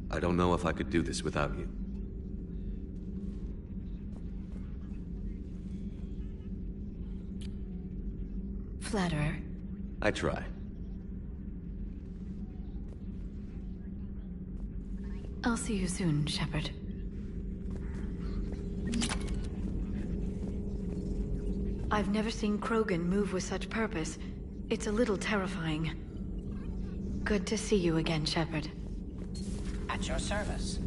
I don't know if I could do this without you. Flatterer. I try. I'll see you soon, Shepard. I've never seen Krogan move with such purpose. It's a little terrifying. Good to see you again, Shepard. At your service.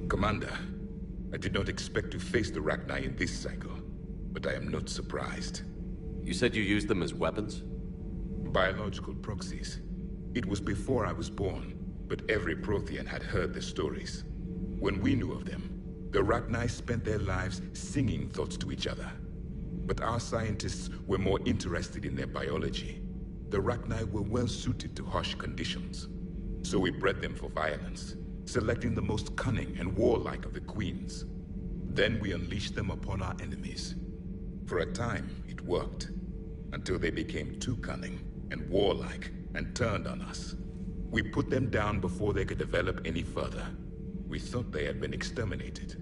Commander, I did not expect to face the Rachni in this cycle, but I am not surprised. You said you used them as weapons? Biological proxies. It was before I was born, but every Prothean had heard the stories. When we knew of them, the Rachni spent their lives singing thoughts to each other. But our scientists were more interested in their biology. The Rachni were well suited to harsh conditions. So we bred them for violence, selecting the most cunning and warlike of the queens. Then we unleashed them upon our enemies. For a time, it worked, until they became too cunning and warlike and turned on us. We put them down before they could develop any further. We thought they had been exterminated.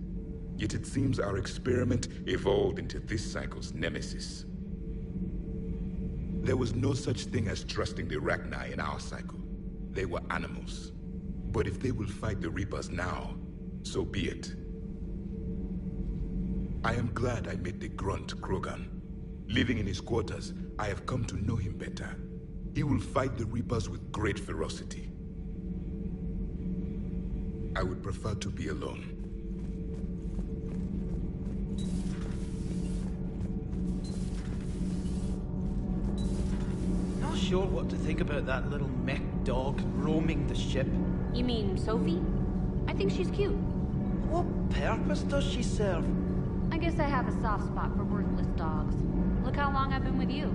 Yet it seems our experiment evolved into this cycle's nemesis. There was no such thing as trusting the Rachni in our cycle. They were animals. But if they will fight the Reapers now, so be it. I am glad I met the grunt Krogan. Living in his quarters, I have come to know him better. He will fight the Reapers with great ferocity. I would prefer to be alone. Not sure what to think about that little mech dog roaming the ship. You mean Sophie? I think she's cute. What purpose does she serve? I guess I have a soft spot for worthless dogs. Look how long I've been with you.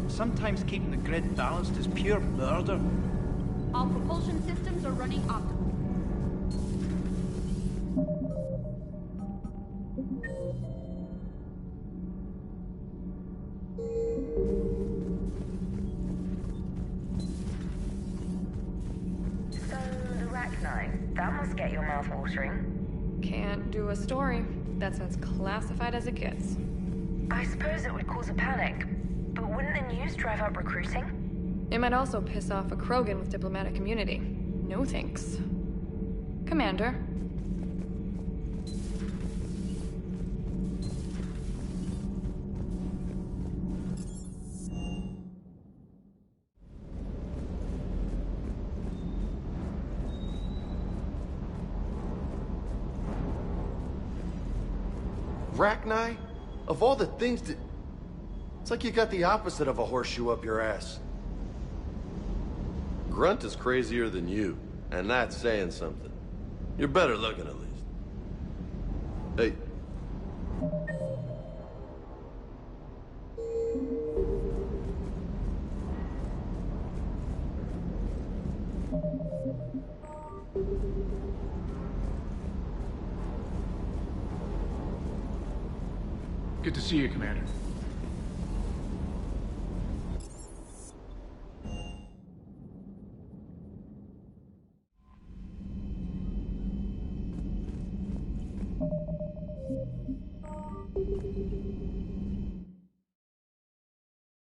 Sometimes keeping the grid balanced is pure murder. All propulsion systems are running optimal. So, the Rachni, that must get your mouth watering. Can't do a story. That's as classified as it gets. I suppose it would cause a panic, but wouldn't the news drive up recruiting? It might also piss off a Krogan with diplomatic immunity. No thanks. Commander. Rachni? Of all the things that... It's like you got the opposite of a horseshoe up your ass. Grunt is crazier than you, and that's saying something. You're better looking, at least. Hey. Good to see you, Commander.